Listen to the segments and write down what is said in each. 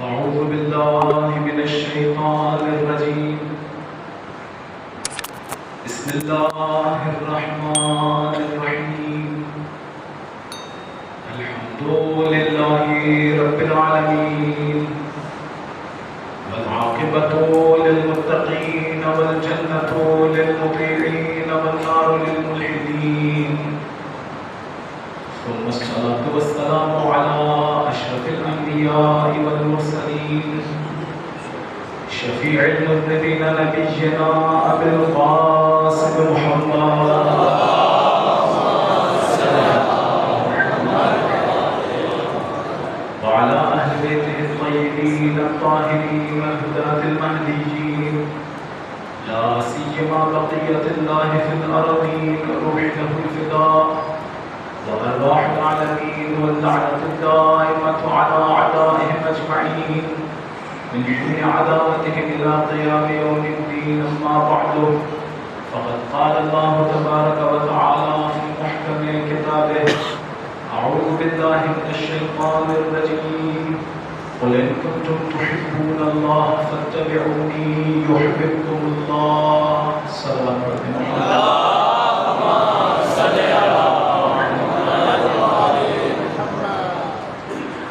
أعوذ بالله من الشيطان الرجيم. بسم الله الرحمن الرحيم. الحمد لله رب العالمين، والعاقبة للمتقين، والجنة للمطيعين، والنار للملحدين. ثم الصلاة والسلام على أشرف الأنبياء والمرسلين، شفيع المذنبين نبينا أبي القاسم محمد وعلى أهل بيته الطيبين الطاهرين الهداة المهديين، لا سيما بقية الله في الأرضين، روح له الفداء وأرواح العالمين، واللعنة الدائمة على أعدائهم أجمعين من حين عداوتهم إلى قيام يوم الدين. أما بعد، فقد قال الله تبارك وتعالى في محكم كتابه: أعوذ بالله من الشيطان الرجيم. قل إن كنتم تحبون الله فاتبعوني يحببكم الله. صلوات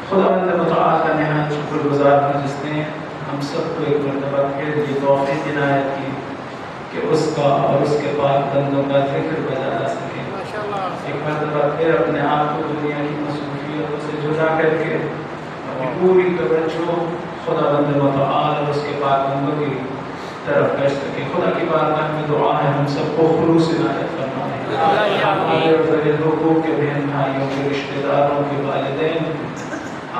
خداوند متعال کا نہایت شکر گزار ہوں جس نے ہم سب کو ایک مرتبہ پھر یہ توفیق عنایت کی کہ اس کا اور اس کے پاک بندوں کا ذکر بجا جا سکے. ایک مرتبہ پھر اپنے آپ کو دنیا کی مصروفیتوں سے جدا کر کے اپنی پوری توجہ خداوند متعال اور اس کے پاک بندوں کی طرف کر سکے. خدا کی بارگاہ میں دعا ہے ہم سب کو خلوص عنایت فرمائے. ہمارے حقوق کے بہن بھائیوں کے رشتہ داروں کے والدین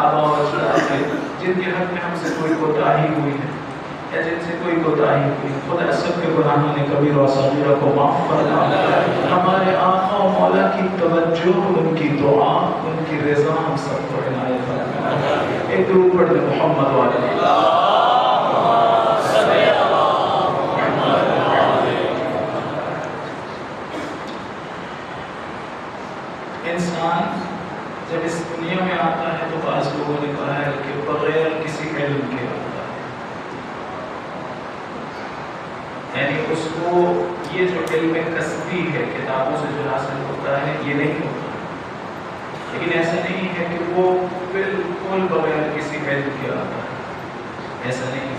آبا و اجداد کے جن کے حق میں ہم سے کوئی کوتاہی ہوئی ہے یا جن سے کوئی کوتاہی ہوئی ہے، خدا سب کے گناہوں نے کبیرہ و صغیرہ کو معاف فرما. ہمارے آقا و مولا کی توجہ، ان کی دعا، ان کی رضا ہم سب کو عنایت فرما. ایک درود پڑھ دیں محمد والے. انسان جب اس دنیا میں آتا ہے تو بعض لوگوں نے کہا ہے کہ بغیر کسی علم کے آتا ہے، یعنی اس کو یہ جو علم کسبی ہے کتابوں سے جو حاصل ہوتا ہے یہ نہیں ہوتا. لیکن ایسا نہیں ہے کہ وہ بالکل بغیر کسی علم کے آتا ہے، ایسا نہیں ہے.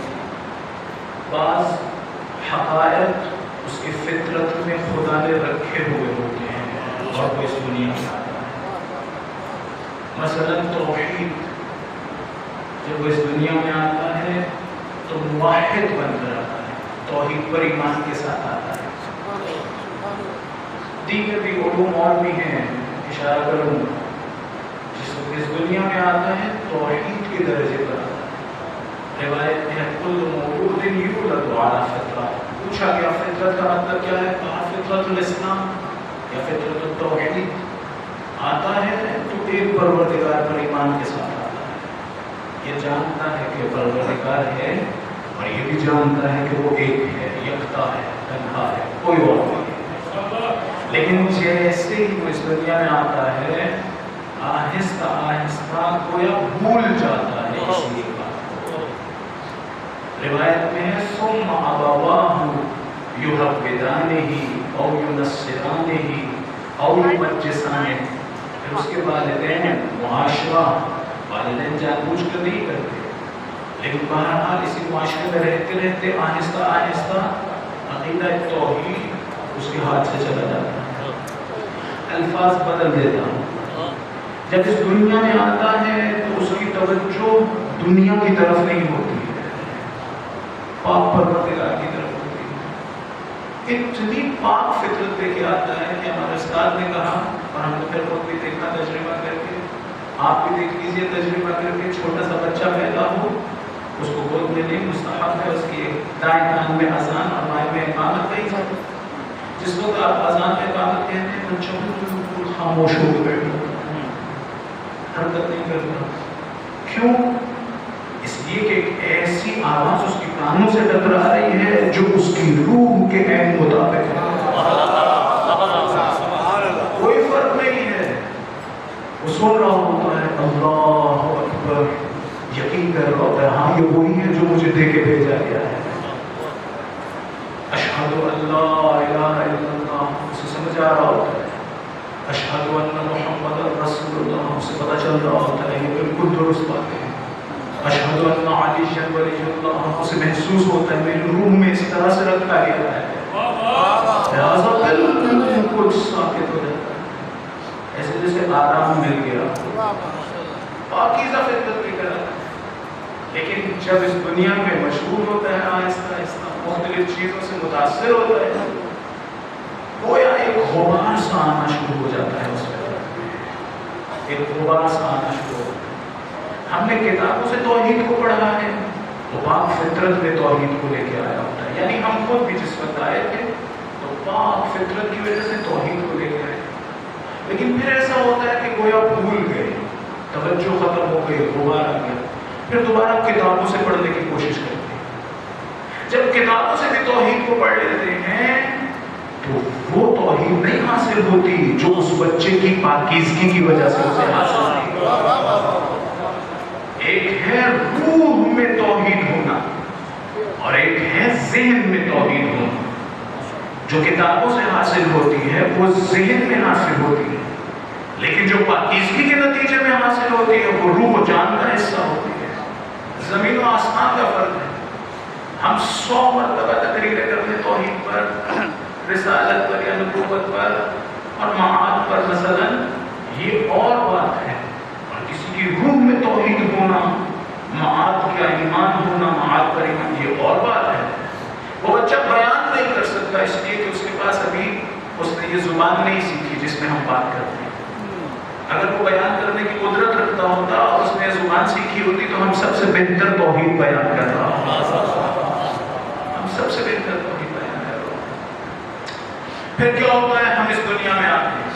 بعض حقائق اس کی فطرت میں خدا نے رکھے ہوئے ہوتے ہیں اور وہ اس دنیا میں آتا ہے. مثلا توحید جب وہ اس دنیا میں آتا ہے تو موحد بن کر آتا ہے، توحید پر ایمان کے ساتھ آتا ہے. دیگر بھی علوم اور بھی ہیں، اشارہ کروں گا. جس وقت اس دنیا میں آتا ہے توحید کے درجے پر آتا ہے. روایت میں ہے کل مولود یولد علی فطرہ. پوچھا گیا فطرت کا مطلب کیا ہے؟ کہا فطرت الاسلام یا فطرت التوحید. آتا ہے تو ایک پروردگار پر ایمان کے ساتھ آتا ہے، یہ جانتا ہے کہ پروردگار ہے اور یہ بھی جانتا ہے کہ وہ ایک ہے، یکتا ہے، تنہا ہے، کوئی اور نہیں ہے. لیکن جیسے ہی وہ اس دنیا میں آتا ہے آہستہ آہستہ گویا بھول جاتا ہے اسی بات کو. روایت میں ہے ثم ابواہ یحودانہ او ینصرانہ او یمجسانہ. پھر اس کے والدین معاشرہ، والدین جان بوجھ کر نہیں کرتے لیکن بہرحال اسی معاشرے میں رہتے رہتے آہستہ آہستہ عقیدہ توحید اس کے ہاتھ سے چلا جاتا ہے. الفاظ بدل دیتا ہوں. جب اس دنیا میں آتا ہے تو اس کی توجہ دنیا کی طرف نہیں ہوتی ہے، پاک پروردگار کی طرف ہوتی ہے. اتنی پاک فطرت لے کے آتا ہے کہ ہمارے استاد نے کہا اور ہم نے پھر خود بھی دیکھا تجربہ کر کے. آپ بھی دیکھ لیجیے تجربہ کر کے. چھوٹا سا بچہ پیدا ہو اس کو گود میں نہیں مستحب ہے اس کی دائیں کان میں اذان اور بائیں میں اقامت کہی جاتی. جس وقت آپ اذان میں اقامت کہتے ہیں بچوں کو بالکل خاموش ہو کے بیٹھو، حرکت نہیں کرتا. کیوں؟ اس لیے کہ ایک ایسی آواز اس کی کانوں سے ٹکرا رہی ہے جو اس کی روح کے عین مطابق ہے. کوئی فرق نہیں ہے. وہ سن رہا ہوتا ہے اللہ اکبر، یقین کر رہا ہوتا ہے ہاں یہ وہی ہے جو مجھے دے کے بھیجا گیا ہے. اشہد ان لا الہ الا اللہ اسے سمجھ آ رہا ہوتا ہے. اشہد ان محمد رسول اللہ اسے پتہ چل رہا ہوتا ہے یہ بالکل درست بات ہے. اشہد ان علی ولی اللہ اسے محسوس ہوتا ہے میری روح میں اس طرح سے رکھا گیا ہے لہذا بالکل ساکت ہو جاتا ہے ایسے جیسے آرام مل گیا پاکیزہ فطرت لے کر آتا ہے. لیکن جب اس دنیا میں مشغول ہوتا ہے آہستہ آہستہ مختلف چیزوں سے متاثر ہوتا ہے گویا ایک غبار سا آنا شروع ہو جاتا ہے اس فطرت میں. ایک غبار سا آنا شروع ہوتا ہے. ہم نے کتابوں سے توحید کو پڑھا ہے تو پاک فطرت میں توحید کو لے کے آیا ہوتا ہے. یعنی ہم خود بھی جس وقت آئے تھے تو پاک فطرت کی وجہ سے توحید کو لے کے آئے. لیکن پھر ایسا ہوتا ہے کہ گویا بھول گئے توجہ ختم ہو گئی غبار آ گیا پھر دوبارہ کتابوں سے پڑھنے کی کوشش کرتے ہیں. جب کتابوں سے بھی توحید کو پڑھ لیتے ہیں تو وہ توحید نہیں حاصل ہوتی جو اس بچے کی پاکیزگی کی وجہ سے اسے حاصل ہوتی. ایک ہے روح میں توحید ہونا اور ایک ہے ذہن میں توحید ہونا. جو کتابوں سے حاصل ہوتی ہے وہ ذہن میں حاصل ہوتی ہے لیکن جو پاکیزگی کے نتیجے میں حاصل ہوتی ہے وہ روح و جان کا حصہ ہوتی ہے. زمین و آسمان کا فرق ہے. ہم 100 مرتبہ تقریریں کرتے ہیں توحید پر رسالت پر یا نبوت پر اور معاد پر مثلا یہ اور بات ہے اور کسی کی روح میں توحید ہونا معاد کا ایمان ہونا معاد پر ایمان یہ اور بات ہے. وہ بچہ بیان نہیں کر سکتا اس لیے کہ اس کے پاس ابھی اس نے یہ زبان نہیں سیکھی جس میں ہم بات کرتے ہیں. اگر وہ بیان کرنے کی قدرت رکھتا ہوتا اور اس نے زبان سیکھی ہوتی تو ہم سب سے بہتر توحید بیان کر رہا ہم سب سے بہتر توحید بیان کر رہا. پھر کیا ہوتا ہے ہم اس دنیا میں آتے ہیں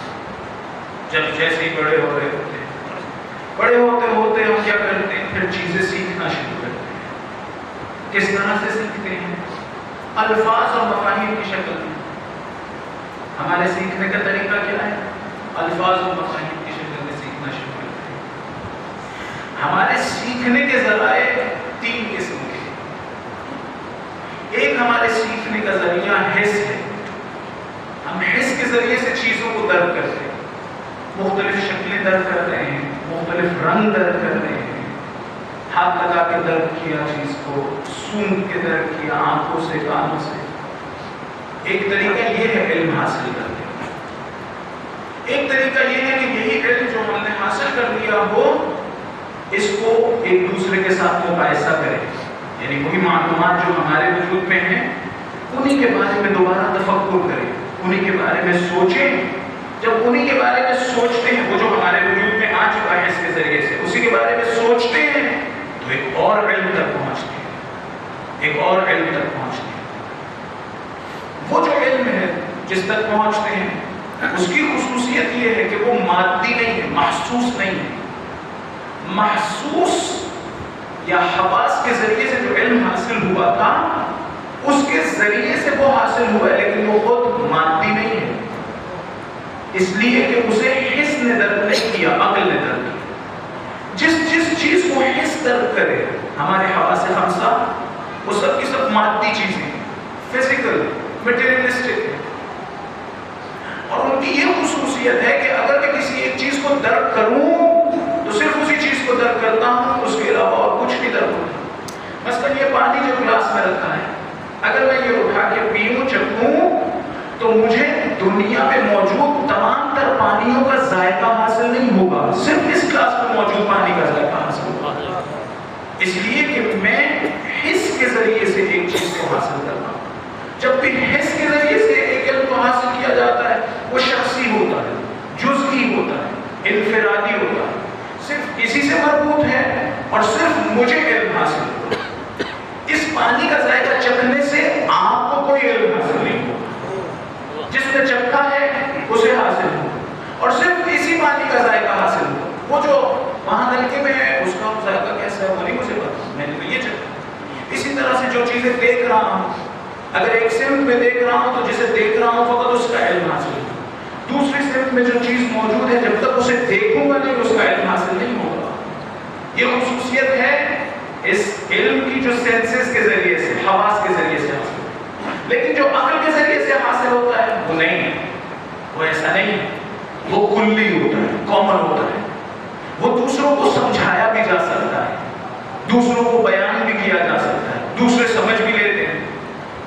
جب جیسے ہی بڑے ہو رہے ہوتے ہیں بڑے ہوتے ہوتے ہم کیا کرتے ہیں پھر چیزیں سیکھنا شروع کرتے ہیں. کس طرح سے سیکھتے ہیں؟ الفاظ اور مفاہیم کی شکل میں. ہمارے سیکھنے کا طریقہ کیا ہے؟ الفاظ اور مفاہیم کی شکل میں سیکھنا شروع کرتے ہیں. ہمارے سیکھنے کے ذرائع 3 قسم کے. ایک ہمارے سیکھنے کا ذریعہ حس ہے. ہم حس کے ذریعے سے چیزوں کو درک کرتے ہیں. مختلف شکلیں درک کر رہے ہیں مختلف رنگ درک کر رہے ہیں. ہاتھ لگا کے درک کیا چیز کو سونگھ کے درک کیا آنکھوں سے کانوں سے. ایک طریقہ یہ ہے علم حاصل کرنے کا. ایک طریقہ یہ ہے کہ یہی علم جو ہم نے حاصل کر لیا ہو اس کو ایک دوسرے کے ساتھ مقایسہ کریں. یعنی وہی معلومات جو ہمارے وجود میں ہیں انہی کے بارے میں دوبارہ تفکر کریں انہی کے بارے میں سوچیں. جب انہی کے بارے میں سوچتے ہیں وہ جو ہمارے وجود میں آ چکا ہے اس کے ذریعے سے اسی کے بارے میں سوچتے ہیں تو ایک اور علم تک پہنچتے ہیں ایک اور علم تک پہنچتے ہیں. وہ جو علم ہے جس تک پہنچتے ہیں اس کی خصوصیت یہ ہے کہ وہ مادی نہیں ہے محسوس نہیں ہے. محسوس یا حواس کے ذریعے سے جو علم حاصل ہوا تھا اس کے ذریعے سے وہ حاصل ہوا ہے لیکن وہ خود مادی نہیں ہے اس لیے کہ اسے حس نے درک نہیں کیا عقل نے درک کیا. جس چیز کو حس درک کرے ہمارے حواس خمسہ وہ سب کی سب مادی چیزیں فزیکل مٹیریلسٹک ہے اور ان کی یہ خصوصیت ہے کہ اگر میں کسی ایک چیز کو درک کروں تو صرف اسی چیز کو درک کرتا ہوں اس کے علاوہ اور کچھ نہیں درک ہوتا. مثلا یہ پانی جو گلاس میں رکھا ہے اگر میں یہ اٹھا کے پیوں چکھوں تو مجھے دنیا میں موجود تمام تر پانیوں کا ذائقہ حاصل نہیں ہوگا صرف اس گلاس میں موجود پانی کا ذائقہ حاصل ہوگا اس لیے کہ میں حس کے ذریعے سے ایک چیز کو حاصل کرتا ہوں. جب بھی حس کے ذریعے سے ایک علم کو حاصل کیا جاتا ہے وہ شخصی ہوتا ہے جزئی ہوتا ہے انفرادی ہوتا ہے صرف اسی سے مربوط ہے اور صرف مجھے علم حاصل ہوتا ہے. اس پانی کا ذائقہ چکھنے سے آپ کو کوئی علم حاصل نہیں ہوگا جس نے چکھا ہے اسے حاصل ہو اور صرف اسی پانی کا ذائقہ حاصل ہو. وہ جو وہاں نلکے میں ہے اس کا ذائقہ کیسا ہے وہ نہیں مجھے پتا میں نے تو یہ چکھا. اسی طرح سے جو چیزیں دیکھ رہا ہوں اگر ایک سمت میں دیکھ رہا ہوں تو جسے دیکھ رہا ہوں فقط اس کا علم حاصل ہو. دوسری سمت میں جو چیز موجود ہے جب تک اسے دیکھوں گا نہیں اس کا علم حاصل نہیں ہوگا. یہ خصوصیت ہے اس علم کی جو سینسز کے ذریعے سے، حواس کے ذریعے سے حاصل ہوتا ہے، لیکن جو عقل کے ذریعے سے حاصل ہوتا ہے وہ نہیں ہے، وہ ایسا نہیں ہے، وہ کلی ہوتا ہے، کامن ہوتا ہے، وہ دوسروں کو سمجھایا بھی جا سکتا ہے، دوسروں کو بیان بھی کیا جا سکتا ہے، دوسرے سمجھ بھی لیتے ہیں۔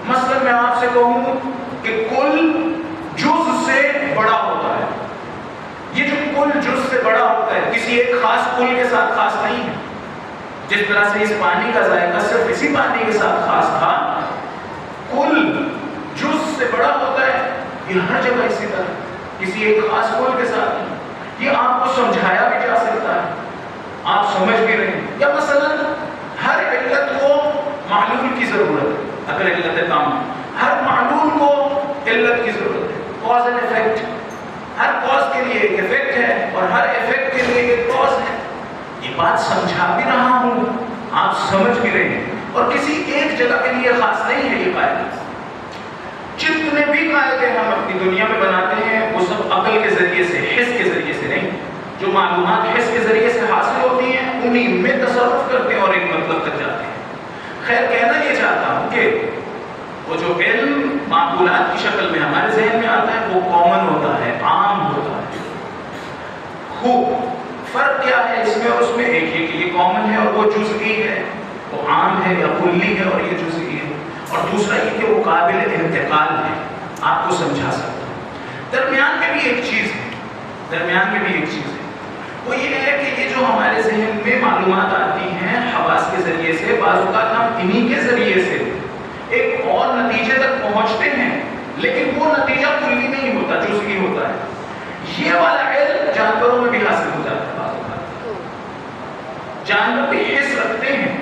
مثلا میں آپ سے کہوں کہ کل جز سے بڑا ہوتا ہے، یہ جو کل جز سے بڑا ہوتا ہے کسی ایک خاص کل کے ساتھ خاص نہیں ہے۔ جس طرح سے اس پانی کا ذائقہ صرف اسی پانی کے ساتھ خاص تھا، کل جز سے بڑا ہوتا ہے، یہ ہر جگہ اسی طرح کسی ایک خاص کل کے ساتھ نہیں۔ یہ آپ کو سمجھایا بھی جا سکتا ہے، آپ سمجھ بھی رہے ہیں۔ یا مثلا ہر علت کو معلول کی ضرورت ہے، اگر علت کام ہر معلول کو علت کی ضرورت ہے، کاز اینڈ ایفیکٹ، ہر کاز کے لیے ایک ایفیکٹ ہے اور ہر ایفیکٹ کے لیے ایک کاز ہے۔ یہ بات سمجھا بھی رہا ہوں، آپ سمجھ بھی رہے ہیں، اور کسی ایک جگہ کے لیے خاص نہیں ہے یہ قاعدہ۔ جتنے بھی قاعدے ہم اپنی دنیا میں بناتے ہیں وہ سب عقل کے ذریعے سے، حس کے ذریعے سے نہیں۔ جو معلومات حس کے ذریعے سے حاصل ہوتی ہیں انہی میں تصرف کرتے ہیں اور ایک مطلب تک جاتے ہیں۔ خیر کہنا یہ چاہتا ہوں کہ وہ جو علم معقولات کی شکل میں ہمارے ذہن میں آتا ہے وہ کامن ہوتا ہے، عام ہوتا ہے۔ خوب فرق کیا ہے اس میں اور اس میں؟ ایک یہ کہ یہ کامن ہے اور وہ جزئی ہے، وہ عام ہے یا کلی ہے اور یہ جزئی ہے، اور دوسرا یہ کہ وہ قابل انتقال ہے، آپ کو سمجھا سکتا ہوں۔ درمیان میں بھی ایک چیز ہے، درمیان میں بھی ایک چیز ہے، وہ یہ ہے کہ یہ جو ہمارے ذہن میں معلومات آتی ہیں حواس کے ذریعے سے، بعض اوقات ہم انہی کے ذریعے سے ایک اور نتیجے تک پہنچتے ہیں، لیکن وہ نتیجہ کلی نہیں ہوتا، جزئی ہوتا ہے۔ یہ والا علم جانوروں میں بھی حاصل ہو جاتا ہے۔ بعض اوقات جانور بھی حس رکھتے ہیں،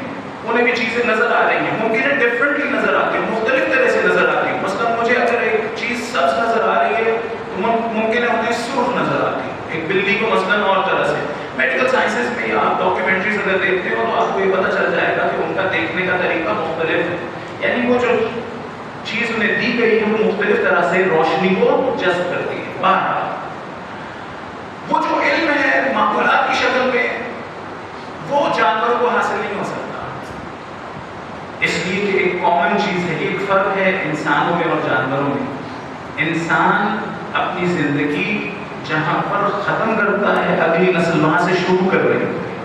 انہیں بھی چیزیں نظر آ رہی ہیں، ممکن ہے ڈفرینٹلی نظر آتی ہیں، مختلف طرح سے نظر آتی ہیں۔ مثلا مجھے اگر ایک چیز سبز نظر آ رہی ہے تو ممکن ہے مجھے سرخ نظر آتی ہے، ایک بلی کو مثلا اور طرح سے۔ میڈیکل سائنسز میں آپ ڈاکیومنٹریز اگر دیکھتے ہو تو آپ کو یہ پتہ چل جائے گا کہ ان کا دیکھنے کا طریقہ مختلف ہے، یعنی وہ جو چیز انہیں دی گئی ہے وہ مختلف طرح سے روشنی کو جذب کرتی ہے۔ بہرحال وہ جو علم ہے معقولات کی شکل میں وہ جانوروں کو حاصل نہیں ہو سکتا، اس لیے کہ ایک کامن چیز ہے، ایک فرق ہے انسانوں میں اور جانوروں میں۔ انسان اپنی زندگی جہاں پر ختم کرتا ہے اگلی نسل وہاں سے شروع کر رہی ہوتی ہے،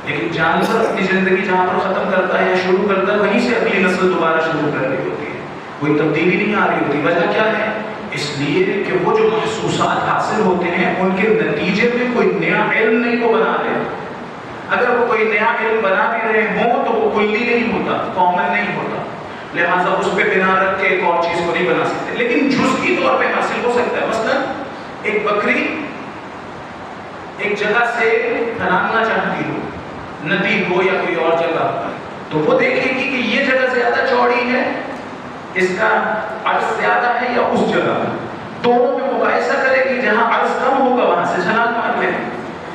لیکن جانور اپنی زندگی جہاں پر ختم کرتا ہے یا شروع کرتا ہے وہیں سے اگلی نسل دوبارہ شروع کر رہی ہوتی ہے، کوئی تبدیلی نہیں آ رہی ہوتی۔ وجہ کیا ہے؟ اس لیے کہ وہ جو محسوسات حاصل ہوتے ہیں ان کے نتیجے میں کوئی نیا علم نہیں کو بنا رہے۔ اگر وہ کوئی نیا علم بنا بھی رہے ہوں تو وہ کلی نہیں ہوتا، کامن نہیں ہوتا، لہٰذا اس پہ بنا رکھ کے ایک اور چیز کو نہیں بنا سکتے، لیکن جزئی طور پہ حاصل ہو سکتا ہے۔ مثلا ایک بکری ایک جگہ سے پھلانگنا چاہتی ہو، ندی ہو یا کوئی اور جگہ، تو وہ دیکھے گی کہ یہ جگہ زیادہ چوڑی ہے، اس کا عرض زیادہ ہے یا اس جگہ، دونوں میں مقایسہ کرے گی، جہاں عرض کم ہوگا وہاں سے چھلانگ مار لے۔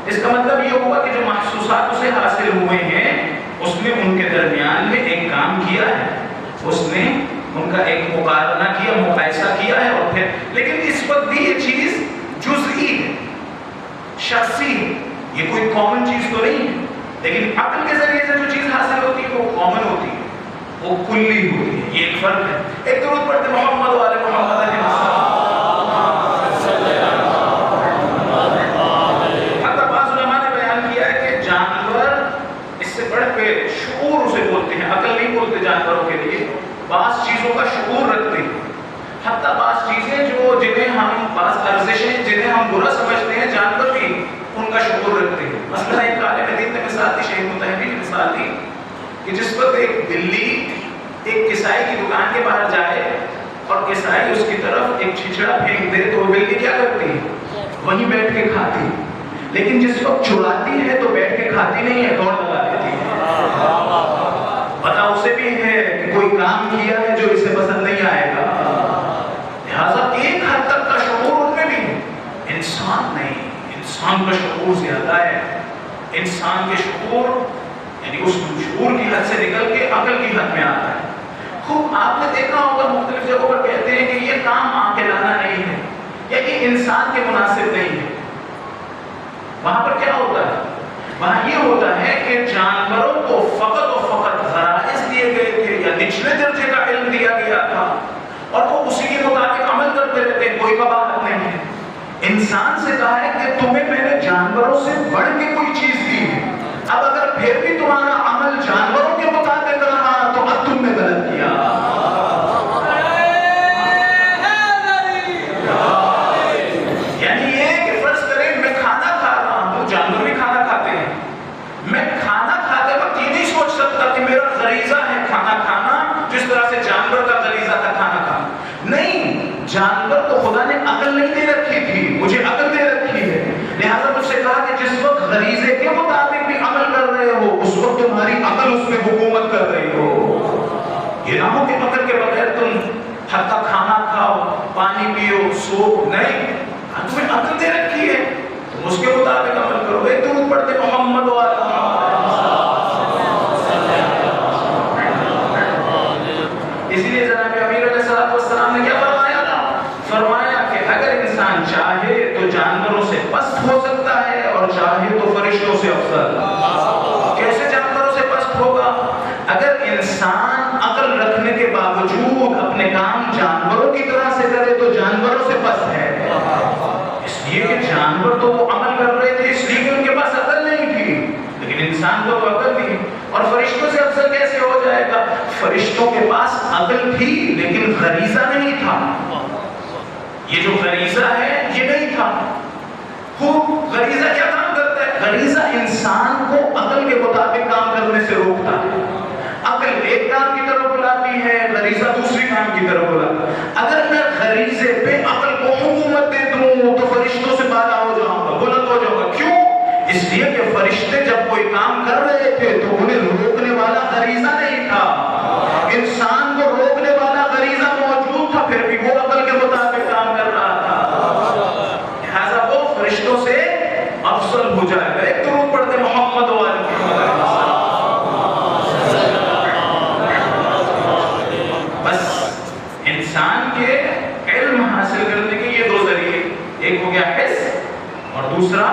اس کا مطلب یہ ہوگا کہ جو محسوسات اسے حاصل ہوئے ہیں اس نے ان کے درمیان میں ایک کام کیا ہے، اس نے ان کا ایک مقارنہ کیا، مقایسہ کیا ہے، اور پھر لیکن اس وقت بھی یہ چیز جزئی ہے، شخصی ہے، یہ کوئی کامن چیز تو نہیں ہے، لیکن عقل کے ذریعے سے جو چیز حاصل ہوتی ہے وہ کامن ہوتی ہے، وہ کلی ہوتی ہے۔ یہ ایک فرق ہے۔ ایک درود پڑھتے محمد و آل محمد علیہ السلام۔ حتی بعض علماء نے بیان کیا ہے کہ جانور اس سے بڑھ کے شعور اسے بولتے ہیں، عقل نہیں بولتے جانوروں کے لیے، بعض چیزوں کا شعور رکھتے ہیں، حتی بعض چیزیں جو جنہیں ہم بعض ارزشیں جنہیں ہم برا سمجھتے ہیں جانور بھی ان کا شعور رکھتے ہیں۔ مثلا ایک عالم دین نے مثال دی، شیخ مطہری نے مثال دی کہ جس وقت ایک بلی ایک کسائی کی دکان کے باہر جائے اور کسائی اس کی طرف ایک چھچڑا پھینک دے تو وہ بلی کیا کرتی ہے؟ وہیں بیٹھ کے کھاتی، لیکن جس وقت چراتی ہے تو بیٹھ کے کھاتی نہیں ہے، دوڑ لگا دیتی ہے۔ پتا اسے بھی ہے کہ کوئی کام کیا ہے جو اسے پسند نہیں آئے گا، لہٰذا ایک حد تک کا شعور ان میں بھی ہے، انسان نہیں، انسان کا شعور زیادہ ہے۔ انسان کے شعور یعنی اس شعور کی حد سے نکل کے عقل کی حد میں آتا ہے۔ خوب آپ نے دیکھا ہوگا مختلف جگہوں پر کہتے ہیں کہ یہ کام عاقلانہ نہیں ہے یا یہ انسان کے مناسب نہیں ہے۔ وہاں پر کیا ہوتا ہے؟ وہاں یہ ہوتا ہے کہ جانوروں کو فقط و فقط غرائز دیے گئے تھے یا نچلے درجے کا علم دیا گیا تھا اور وہ اسی کے مطابق عمل کرتے رہتے ہیں، کوئی قباحت نہیں ہے۔ انسان سے کہا ہے کہ تمہیں میں نے جانوروں سے بڑھ کے کوئی چیز دی ہے، اب اگر پھر بھی تمہارا عمل جانوروں کے مطابق رہا تو اب تم نے غلط کیا۔ یعنی یہ کہ فرض کریں میں کھانا کھا رہا ہوں، جانور بھی کھانا کھاتے ہیں، میں کھانا کھاتے وقت یہ نہیں سوچ سکتا کہ میرا غریزہ ہے کھانا کھانا جس طرح سے جانور کا غریزہ تھا کھانا کھانا۔ نہیں، جانور کو خدا نے عقل نہیں دے رکھی تھی، مجھے عقل دے رکھی ہے، لہذا مجھ سے کہا کہ جس وقت غریزے کے مطابق بھی عمل کر رہے ہو اس وقت تمہاری عقل اس پہ حکومت کر رہی ہو۔ یہ نہ ہو کہ عقل کے بغیر تم حتیٰ کھانا کھاؤ، پانی پیو، سو، نہیں، تمہیں عقل دے رکھی ہے، تم اس کے مطابق عمل کرو۔ ایک درود پڑھتے محمد و آلہ اسی لیے جناب امیر علیہ السلام نے کیا فرمایا؟ فرمایا کہ اگر انسان چاہے تو جانوروں سے پست ہو سکتا ہے اور چاہے تو فرشتوں سے افضل۔ کیسے جانوروں سے پست ہوگا؟ اگر انسان عقل رکھنے کے باوجود اپنے کام جانوروں کی طرح سے کرے تو جانوروں سے پست ہے، اس لیے کہ جانور تو وہ عمل کر رہے تھے اس لیے کہ ان کے پاس عقل نہیں تھی، لیکن انسان کو تو عقل تھی۔ اور فرشتوں سے افضل کیسے ہو جائے گا؟ فرشتوں کے پاس عقل تھی لیکن غریزہ نہیں تھا، یہ جو غریزہ ہے یہ نہیں تھا۔ خوب غریزہ کیا کام کرتا ہے؟ غریزہ انسان کو عقل کے مطابق کام کرنے سے روکتا ہے، عقل ایک کام کی طرف بلاتی ہے، غریزہ دوسری کام کی طرف بلاتا ہے۔ اگر میں غریزے پہ عقل کو حکومت دے دوں تو فرشتوں سے بالا ہو جاؤں گا، بلند ہو جاؤں گا۔ کیوں؟ اس لیے کہ فرشتے جب کوئی کام کر رہے تھے تو انہیں روکنے والا غریزہ نہیں تھا، انسان کو روکنے والا غریزہ موجود تھا، پھر بھی وہ عقل کے مطابق کام کر رہا تھا، لہذا وہ فرشتوں سے افضل ہو جائے گا۔ ایک درود پڑھتے محمد و آلہ محمد۔ بس انسان کے علم حاصل کرنے کے یہ دو ذریعے، ایک ہو گیا حس اور دوسرا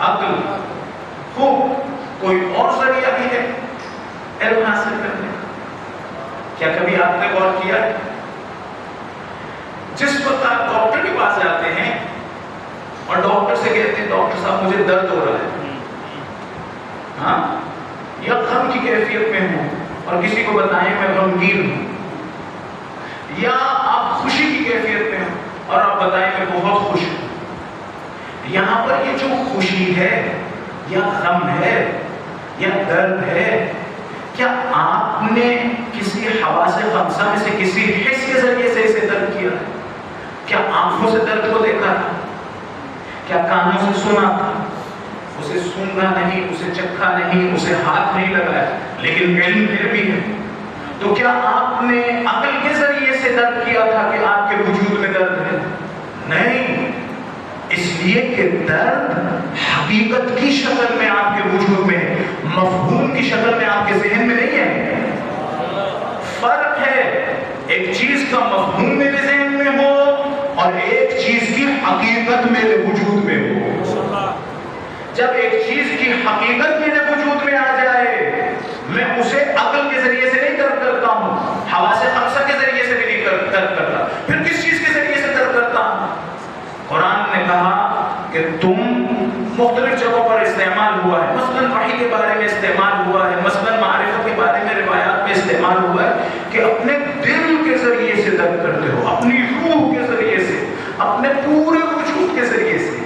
عقل۔ خوب کوئی اور ذریعہ بھی ہے علم حاصل کرنے کا؟ کیا کبھی آپ نے غور کیا؟ جس وقت آپ ڈاکٹر کے پاس جاتے ہیں اور ڈاکٹر سے کہتے ہیں ڈاکٹر صاحب مجھے درد ہو رہا ہے، ہاں، یا غم کی کیفیت میں ہوں اور کسی کو بتائیں میں غمگین ہوں، یا آپ خوشی کی کیفیت میں ہوں اور آپ بتائیں میں بہت خوش ہوں، یہاں پر یہ جو خوشی ہے یا غم ہے یا درد ہے، کیا آپ نے کسی حواس خمسہ میں سے کسی حس کے ذریعے سے اسے درک کیا؟ کیا آنکھوں سے درد کو دیکھا تھا؟ کیا کانوں سے سنا تھا؟ اسے سونگا نہیں، اسے چکھا نہیں، اسے ہاتھ نہیں لگایا، لیکن علم پھر بھی ہے۔ تو کیا آپ نے عقل کے ذریعے سے درک کیا تھا کہ آپ کے وجود میں درد ہے؟ نہیں، اس لیے کہ درد حقیقت کی شکل میں آپ کے وجود میں ہے، مفہوم کی شکل میں آپ کے ذہن میں نہیں ہے۔ فرق ہے ایک چیز کا مفہوم میرے ذہن میں ہو اور ایک چیز کی حقیقت میرے وجود میں ہو۔ جب ایک چیز کی حقیقت میرے وجود میں آ جائے میں اسے عقل کے ذریعے سے نہیں درک کرتا ہوں، حواس خمسہ کے ذریعے سے بھی نہیں درک کرتا، پھر کس چیز کے ذریعے سے درک کرتا ہوں؟ قرآن نے کہا کہ تم مختلف جگہوں پر استعمال ہوا ہے، مثلاً وحی کے بارے میں استعمال ہوا ہے، مثلاً معرفت کے بارے میں روایات میں استعمال ہوا ہے کہ اپنے دل کے ذریعے سے درک کرتے ہو، اپنی روح کے ذریعے سے، اپنے پورے وجود کے ذریعے سے۔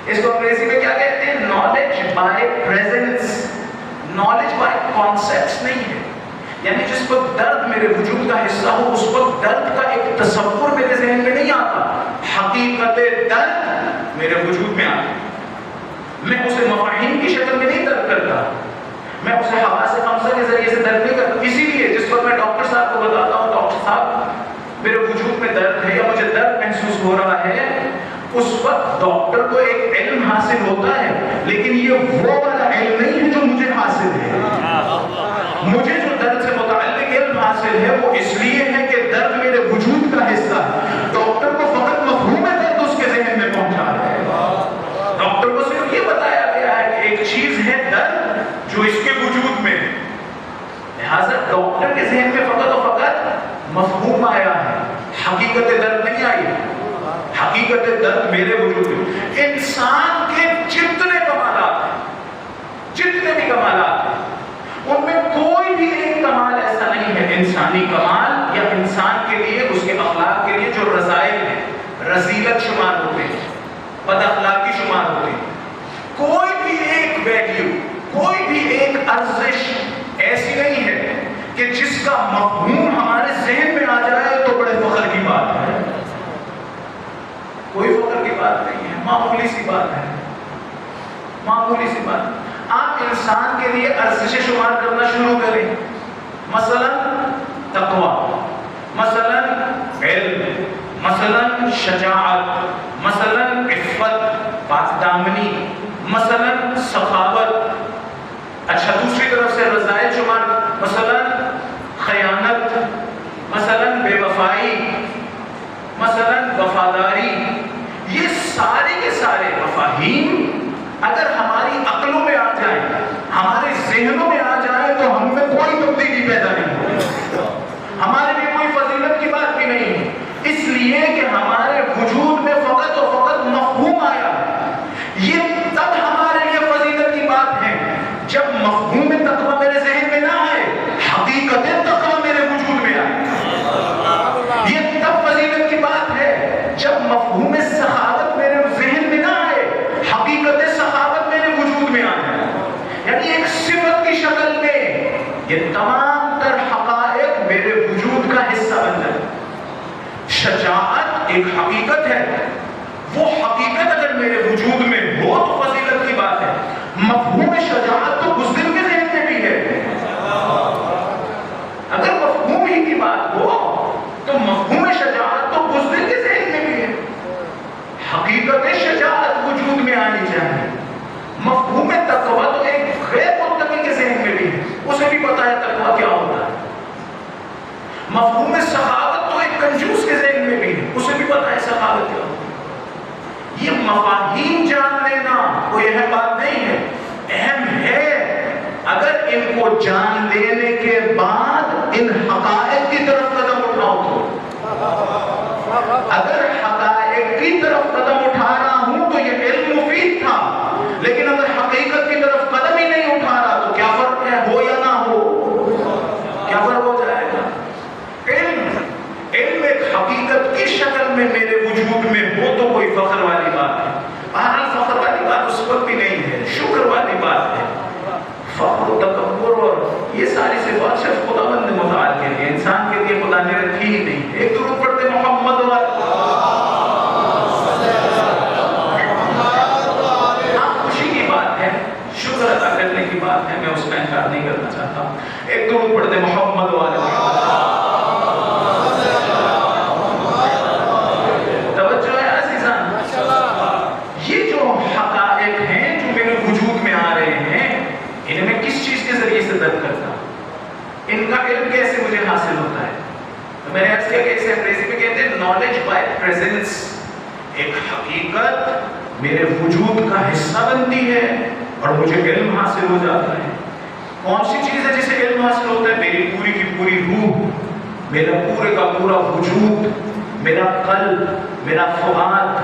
اس کو انگریزی میں کیا کہتے ہیں؟ Knowledge by presence, knowledge by concepts نہیں ہے، یعنی جس وقت درد میرے وجود کا حصہ ہو اس وقت درد کا ایک تصور میرے ذہن میں نہیں آتا، حقیقت درد میرے وجود میں آتی، میں اسے مفاہیم کی شکل میں نہیں درد کرتا، میں اسے حواس خمسہ کے ذریعے سے درد نہیں کرتا۔ اسی لیے جس وقت میں ڈاکٹر صاحب کو بتاتا ہوں ڈاکٹر صاحب میرے وجود میں درد ہے یا مجھے درد محسوس ہو رہا ہے، اس وقت ڈاکٹر کو ایک علم حاصل ہوتا ہے، لیکن یہ وہ والا علم نہیں ہے جو مجھے حاصل ہے۔ مجھے جو درد سے متعلق علم حاصل ہے وہ اس لیے ہے کہ درد میرے وجود کا حصہ ہے، ڈاکٹر کو فقط مفہوم درد اس کے ذہن میں پہنچا رہا ہے، ڈاکٹر کو صرف یہ بتایا گیا ہے کہ ایک چیز ہے درد لہٰذا ڈاکٹر کے ذہن میں فقط و فقط مفہوم آیا ہے، حقیقت درد نہیں آئی۔ حقیقت درد میرے وجود میں، انسان کے جتنے کمالات ہیں، جتنے بھی کمالات ہیں، ان میں کوئی بھی ایک کمال ایسا نہیں ہے انسانی کمال یا انسان کے لیے، اس کے اخلاق کے لیے جو رذائل ہیں، رذیلت شمار ہوتے ہیں، بد اخلاقی شمار ہوتے ہیں، کوئی بھی ایک ویلیو، کوئی بھی ایک ارزش ایسی نہیں ہے کہ جس کا مفہوم ہمارے ذہن میں آ جائے تو بڑے فخر کی بات ہے۔ کوئی فخر کی بات نہیں ہے، معمولی سی بات ہے، معمولی سی بات۔ آپ انسان کے لیے ارزش شمار کرنا شروع کریں، مثلا تقوی، مثلا علم، مثلا شجاعت، مثلا عفت، پاک دامنی، مثلا سخاوت۔ اچھا دوسری طرف سے رذائل شمار، مثلا خیانت، مثلا بے وفائی، مثلا وفاداری۔ یہ سارے کے سارے مفاہیم اگر ہماری عقلوں میں آ جائیں، ہمارے ذہنوں میں آ جائیں تو ہم میں کوئی تبدیلی پیدا نہیں ہوگی، ہمارے لیے کوئی فضیلت کی بات بھی نہیں ہے، اس لیے کہ ہمارے وجود میں فقط و فقط مفہوم آیا ہے۔ یہ تب ہمارے لیے فضیلت کی بات ہے جب مفہوم تقویٰ میرے ذہن میں نہ آئے، حقیقت تقویٰ میرے وجود میں آئے۔ یہ تب فضیلت کی بات ہے جب مفہوم سخاوت میرے ذہن میں نہ آئے، حقیقت سخاوت میرے وجود میں آ جائے۔ یعنی ایک صفت کی شکل میں یہ تمام تر حقائق میرے وجود کا حصہ بن جائے۔ شجاعت ایک حقیقت ہے، وہ حقیقت اگر میرے وجود میں ہو تو فضیلت کی بات ہے۔ مفہوم شجاعت تو بزدل کے ذہن میں بھی ہے، اگر مفہوم ہی کی بات ہو تو مفہوم شجاعت تو بزدل کے ذہن میں بھی ہے۔ حقیقت شجاعت وجود میں آنی چاہیے۔ مفہوم تقویٰ تو ایک غیر متقی کے ذہن میں بھی ہے، اسے بھی پتا ہے تقویٰ کیا ہوتا ہے۔ مفہوم سخاوت تو ایک کنجوس کے ذہن میں بھی ہے، اسے بھی پتا ہے سخاوت کیا ہوتا ہے۔ یہ مفاہیم جان لینا کوئی اہم بات نہیں ہے، اہم ہے اگر ان کو جان لینے کے بعد ان حقائق کی طرف قدم اٹھاؤ تو۔ اگر حقائق کی طرف قدم اٹھا رہا ہوں تو یہ علم مفید تھا، لیکن اگر حقیقت کی طرف قدم ہی نہیں اٹھا رہا تو کیا فرق ہے، ہو یا نہ ہو، کیا فرق ہو جائے گا؟ علم ایک حقیقت کی شکل میں میرے وجود میں ہو تو کوئی فخر والی بات ہے۔ بہرحال فخر والی بات اس وقت بھی نہیں ہے، شکر والی بات ہے۔ فخر و تکبر اور یہ ساری صفات صرف خداوند متعال کے لیے، انسان کے لیے خدا نے رکھی ہی نہیں۔ ایک درود پڑھتے محمد خوشی کی بات ہے، شکر ادا کرنے کی بات ہے، میں اس کا انکار نہیں کرنا چاہتا۔ ایک درود پڑھتے محمد والے کرتا ان کا علم کیسے مجھے حاصل ہوتا ہے؟ تو میں نے عرض کیا کہ اسے انگریزی میں کہتے ہیں نالج بائی پریزنس۔ ایک حقیقت میرے وجود کا حصہ بنتی ہے اور مجھے علم حاصل ہو جاتا ہے۔ کون سی چیز ہے جسے علم حاصل ہوتا ہے؟ میری پوری کی پوری روح، میرا پورے کا پورا وجود، میرا قلب، میرا فؤاد،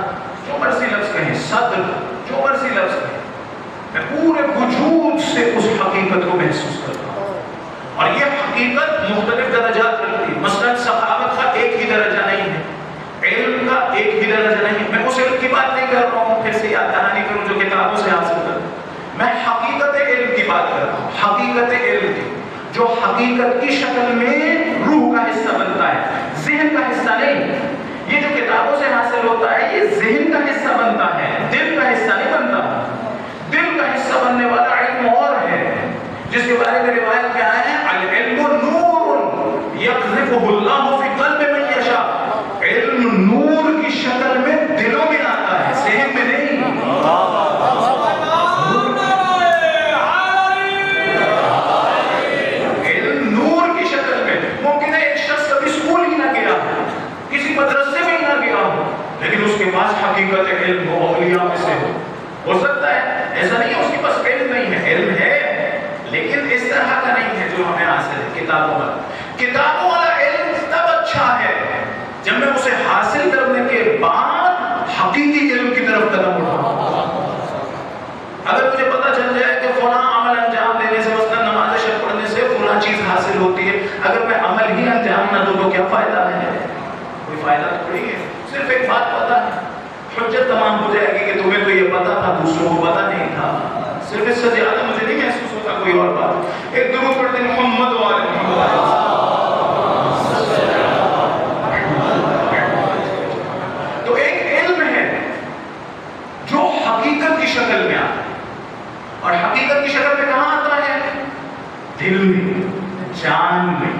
جو مرضی لفظ کہیں، صدر، جو مرضی لفظ کہیں، میں پورے وجود سے اس حقیقت کو محسوس کرتا ہوں۔ اور یہ حقیقت مختلف درجات رکھتی ہے۔ مثلا سخاوت کا ایک ہی درجہ نہیں ہے، علم کا ایک ہی درجہ نہیں ہے۔ میں اس علم کی بات نہیں کر رہا ہوں، پھر سے یاد دہانی کروں جو کتابوں سے حاصل کروں، میں حقیقت علم کی بات کر رہا ہوں۔ حقیقت علم کی جو حقیقت کی شکل میں روح کا حصہ بنتا ہے، ذہن کا حصہ نہیں۔ یہ جو کتابوں سے حاصل ہوتا ہے یہ ذہن کا حصہ بنتا ہے، دل کا حصہ نہیں بنتا۔ دل کا حصہ بننے والا علم اور ہے، جس کے بارے میں روایت میں آیا ہے العلم نور یقذفہ اللہ فی قلب من یشاء۔ علم نور کی شکل میں دلوں میں آتا ہے، ذہن میں نہیں۔ علم نور کی شکل میں۔ ممکن ہے ایک شخص کبھی اسکول ہی نہ گیا، کسی مدرسے میں ہی نہ گیا ہو، لیکن اس کے پاس حقیقت علم ہو، اولیاء میں سے ہو سکتا ہے۔ ایسا نہیں ہے اس کے پاس علم نہیں ہے، علم ہے لیکن اس طرح کا نہیں کتابوں والا. کتابوں والا علم تب اچھا ہے جب میں اسے حاصل کرنے کے بعد حقیقی علم کی طرف قدم اٹھاؤں. اگر مجھے پتہ چل جائے کہ فلاں عمل انجام دینے سے مثلا نماز شب پڑھنے سے فلاں چیز حاصل ہوتی ہے، اگر میں عمل ہی انجام نہ دوں تو کیا فائدہ ہے؟ کوئی فائدہ تھوڑی ہے. صرف ایک بات پتہ ہے، حجت تمام ہو جائے گی کہ تمہیں تو یہ پتہ تھا دوسروں کو پتہ نہیں تھا. صرف اس سے زیادہ مجھے نہیں محسوس ہوتا کوئی اور بات. ایک درود پڑھتے ہیں محمد و آل محمد. تو ایک علم ہے جو حقیقت کی شکل میں آتا ہے، اور حقیقت کی شکل میں کہاں آتا ہے؟ دل میں، جان میں،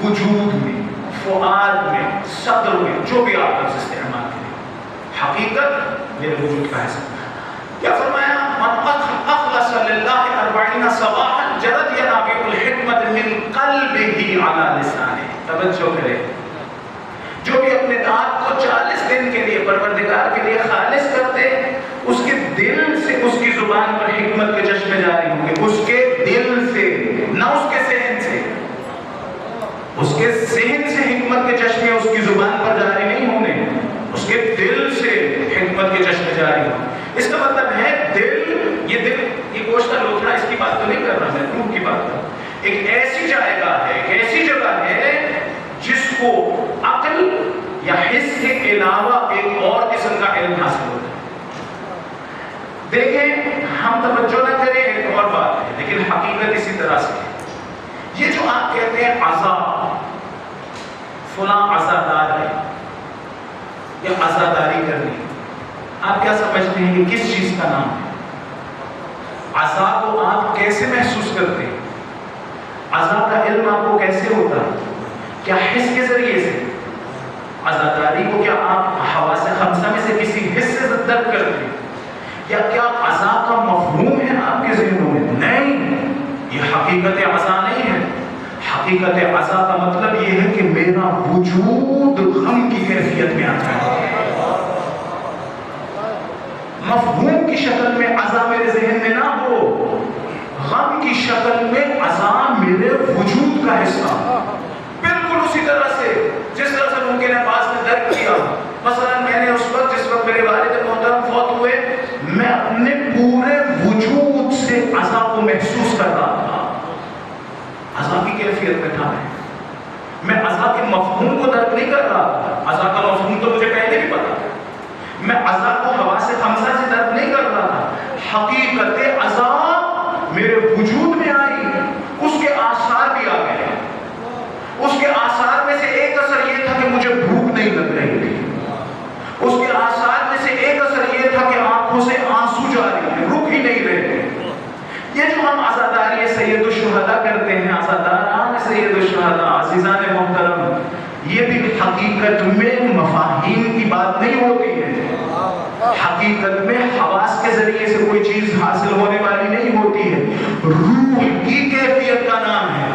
وجود میں، فؤاد میں، صدر میں، جو بھی آپ لفظ استعمال کریں. حقیقت میرے وجود کا حصہ. کیا فرمایا؟ من اخلص للہ 40 صباحا جرت ینابیع الحکمت من قلبہ علی لسانہ. توجہ کرے، جو بھی اپنے دانت کو 40 دن کے لیے پروردگار کے لیے خالص کرتے، اس کے دل سے اس کی زبان پر حکمت کے چشمے جاری ہوں گے. اس کے دل سے، نہ اس کے ذہن سے. اس کے ذہن سے حکمت کے چشمے اس کی زبان پر جاری نہیں ہوں گے، اس کے دل سے حکمت کے چشمے جاری ہوں. اس کا مطلب ہے دل، یہ گوشت کا لوتھڑا، اس کی بات تو نہیں کر رہا میں، روح کی بات کر رہا ہوں. ایک ایسی جائے ہے، ایک ایسی جگہ ہے جس کو عقل یا حس کے علاوہ ایک اور قسم کا علم حاصل ہوتا ہے. دیکھیں، ہم توجہ نہ کریں ایک اور بات ہے، لیکن حقیقت اسی طرح سے ہے. یہ جو آپ کہتے ہیں عزا، فلاں عزادار ہے یا عزاداری کرنی، آپ کیا سمجھتے ہیں کہ کس چیز کا نام ہے؟ عزا کو آپ کیسے محسوس کرتے ہیں؟ عزا کا علم آپ کو کیسے ہوتا ہے؟ کیا حس کے ذریعے سے؟ عزاداری کو کیا آپ حواس خمسہ میں سے کسی حصے سے درک کرتے ہیں؟ یا کیا عزا کا مفہوم ہے آپ کے ذہنوں میں؟ نہیں، یہ حقیقت عزا نہیں ہے. حقیقت عزا کا مطلب یہ ہے کہ میرا وجود غم کی کیفیت میں آتا ہے. مفہوم کی شکل میں عزا میرے ذہن میں نہ ہو، غم کی شکل میں عزا میرے وجود کا حصہ. بالکل اسی طرح سے جس طرح سے ممکن ہے بعض نے درک کیا. مثلا میں نے اس وقت جس وقت میرے والد محترم فوت ہوئے، میں اپنے پورے وجود سے عزا کو محسوس کر رہا تھا. عزا کی کیفیت میں تھا. میں عزا کے مفہوم کو درک نہیں کر رہا تھا. عزا کا مفہوم تو مجھے پہلے بھی پتا تھا. میں عزا کو حواس خمسہ سے درک نہیں کر رہا تھا. حقیقت عزا میرے وجود میں آئی، اس کے آثار بھی آ گئے. اس کے آثار میں سے ایک اثر یہ تھا کہ مجھے بھوک نہیں لگ رہی تھی. اس کے آثار میں سے ایک اثر یہ تھا کہ آنکھوں سے آنسو جاری ہیں، رک ہی نہیں رہے. یہ جو ہم عزاداری سید الشہداء کرتے ہیں، عزاداران سید الشہداء، عزیزان محترم، یہ بھی حقیقت میں مفاہیم کی بات نہیں ہوتی ہے. حقیقت میں حواس کے ذریعے سے کوئی چیز حاصل ہونے والی نہیں ہوتی ہے. روح کی کیفیت کا نام ہے.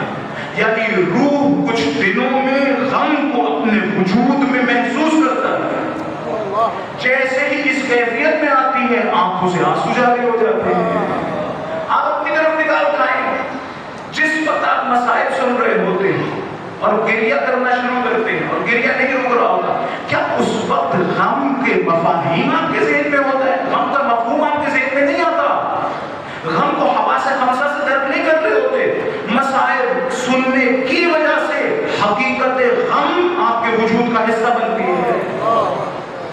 یعنی روح کچھ دنوں میں غم کو اپنے وجود میں محسوس کرتا ہے. جیسے ہی اس کیفیت میں آتی ہے، آنکھوں سے آنسو جاری ہو جاتے ہیں. آپ اپنی طرف نگاہ اٹھائیں، جس وقت آپ مصائب سن رہے ہوتے ہیں اور گریہ کرنا شروع کرتے ہیں اور گریہ نہیں رک رہا ہوتا، کیا اس وقت غم کے مفاہیم آپ کے ذہن میں ہوتا ہے؟ غم کا مفہوم آپ کے ذہن میں نہیں آتا. غم کو حواس خمسہ سے درک نہیں کر رہے ہوتے. مصائب سننے کی وجہ سے حقیقت غم آپ کے وجود کا حصہ بنتی ہے.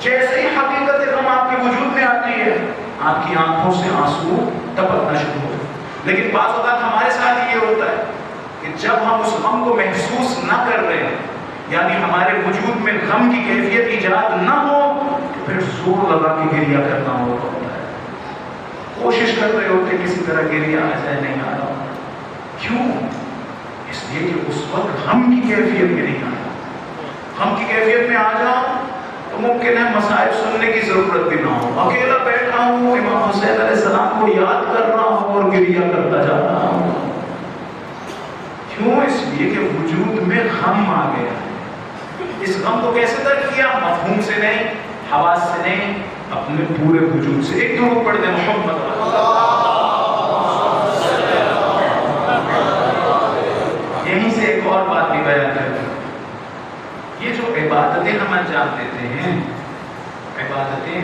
جیسے ہی حقیقت غم آپ کے وجود میں آتی ہے، آپ کی آنکھوں سے آنسو ٹپکنا شروع ہوتے ہیں. لیکن بعض اوقات ہمارے ساتھ یہ ہوتا ہے کہ جب ہم اس غم کو محسوس نہ کر رہے ہیں، یعنی ہمارے وجود میں غم کی کیفیت ایجاد نہ ہو، تو پھر زور لگا کے گریہ کرنا ہوتا ہے. کوشش کر رہے ہوتے کسی طرح گریہ آ جائے، نہیں آ رہا. کیوں؟ اس لیے کہ اس وقت غم کی کیفیت میں نہیں آیا. غم کی کیفیت میں آ جاؤ تو ممکن ہے مصائب سننے کی ضرورت بھی نہ ہو. اکیلا بیٹھا ہوں، امام حسین علیہ السلام کو یاد کر رہا ہوں اور گریہ کرتا جا رہا ہوں. کیوں؟ اس لیے کہ وجود میں غم آ گیا. اس غم کو کیسے درک کیا؟ مفہوم سے نہیں، حواس سے نہیں، اپنے پورے وجود سے. ایک درود پڑھ دیں محمد. یہیں سے ایک اور بات بھی بیان کرتا ہوں. یہ جو عبادتیں ہم انجام دیتے ہیں، عبادتیں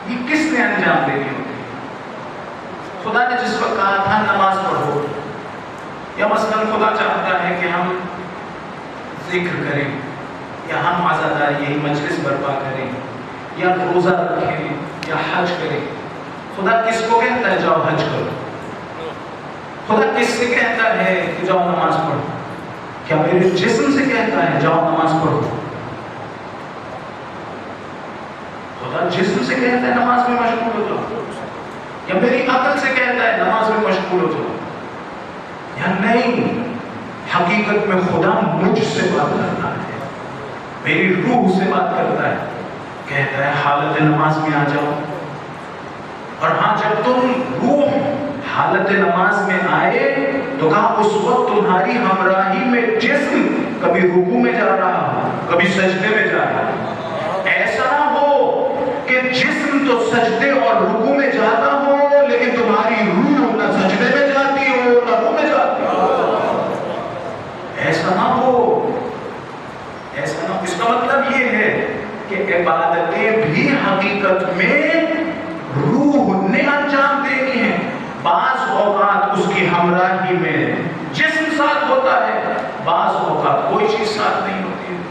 یہ کس نے انجام دینی ہوتی ہے؟ خدا نے جس وقت کہا تھا نماز پڑھو، یا مثلاً خدا چاہتا ہے کہ ہم ذکر کریں، یا ہم عزاداری یہی مجلس برپا کریں، یا روزہ رکھیں، یا حج کریں. خدا کس کو کہتا ہے جاؤ حج کرو؟ خدا کس سے کہتا ہے کہ جاؤ نماز پڑھو؟ کیا میرے جسم سے کہتا ہے جاؤ نماز پڑھو؟ خدا جسم سے کہتا ہے نماز میں مشغول ہو جاؤ، یا میری عقل سے کہتا ہے نماز میں مشغول ہو جاؤ؟ یا نہیں، حقیقت میں خدا مجھ سے بات کرتا ہے، میری روح سے بات کرتا ہے، کہتا ہے حالت نماز میں آ جاؤ. اور ہاں جب تم روح حالت نماز میں آئے تو کہا اس وقت تمہاری ہمراہی میں جسم کبھی رکوع میں جا رہا ہو، کبھی سجدے میں جا رہا ہو. ایسا نہ ہو کہ جسم تو سجدے اور رکوع میں جاتا ہو لیکن تمہاری روح نہ سجدے میں جاتی ہو نہ رکوع میں جاتی ہو. ایسا نہ ہو، ایسا نہ ہو. اس کا مطلب یہ ہے کہ عبادتیں بھی حقیقت میں روح نے انجام دینی ہے. بعض اوقات اس کی ہمراہی میں جسم ساتھ ہوتا ہے، بعض اوقات کوئی چیز ساتھ نہیں ہوتی ہے.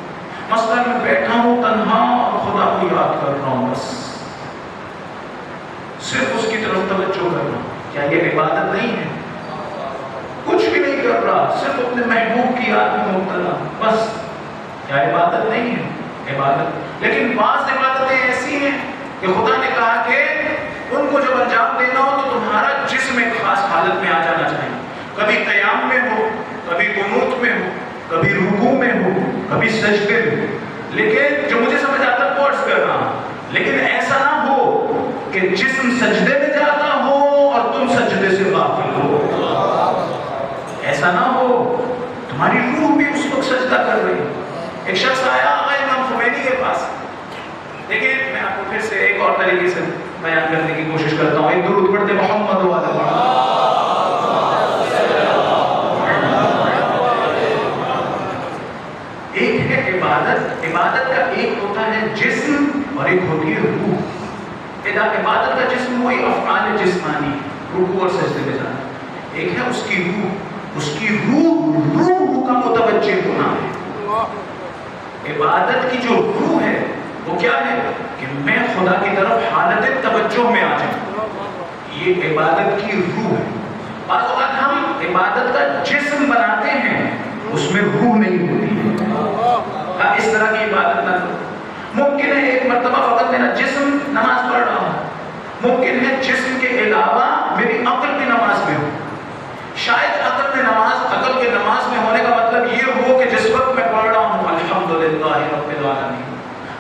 مثلا میں بیٹھا ہوں تنہا اور خدا کو یاد کر رہا ہوں، بس صرف اس کی طرف توجہ کر رہا ہوں. کیا یہ عبادت نہیں ہے؟ کچھ بھی نہیں کر رہا، صرف اپنے محبوب کی یاد میں مبتلا، بس. کیا عبادت نہیں ہے؟ عبادت. لیکن بعض عبادتیں ایسی ہیں کہ خدا نے کہا کہ ان کو جب انجام دینا ہو تو تمہارا جسم ایک خاص حالت میں آ جانا چاہیے. کبھی قیام میں ہو، کبھی قنوت میں ہو، کبھی رکوع میں ہو، کبھی سجدے میں. لیکن جو مجھے سمجھ آتا ہے کوٹس کر رہا ہوں، لیکن ایسا نہ ہو کہ جسم سجدے میں جاتا ہو اور تم سجدے سے غافل ہو. ایسا نہ ہو. تمہاری روح بھی اس وقت سجدہ کر رہی. ایک شخص آیا امام خمینی کے پاس. دیکھیے میں آپ کو پھر سے ایک اور طریقے سے بیان کرنے کی کوشش کرتا ہوں. ایک درود پڑھتے محمد والا. ایک ہے عبادت. عبادت کا ایک ہوتا ہے جسم اور ایک ہوتی ہے روح. عبادت کا جسم وہی افعال جسمانی، رکوع اور سجدے میں جانا. ایک ہے اس کی روح. اس کی روح کا متوجہ ہونا ہے. عبادت کی جو روح ہے وہ کیا ہے کہ میں خدا کی طرف حالت توجہ میں آ جاؤں. یہ عبادت کی روح ہے. بعض اوقات ہم عبادت کا جسم بناتے ہیں، اس میں روح نہیں ہوتی ہے. اس طرح کی عبادت نہ کرو. ممکن ہے ایک مرتبہ فقط میرا جسم نماز پڑھ رہا ہو، ممکن ہے جسم کے علاوہ میری عقل بھی نماز میں ہو. شاید عقل کے نماز میں ہونے کا مطلب یہ ہو کہ جس وقت میں پڑھ رہا ہوں الحمدللہ رب العالمین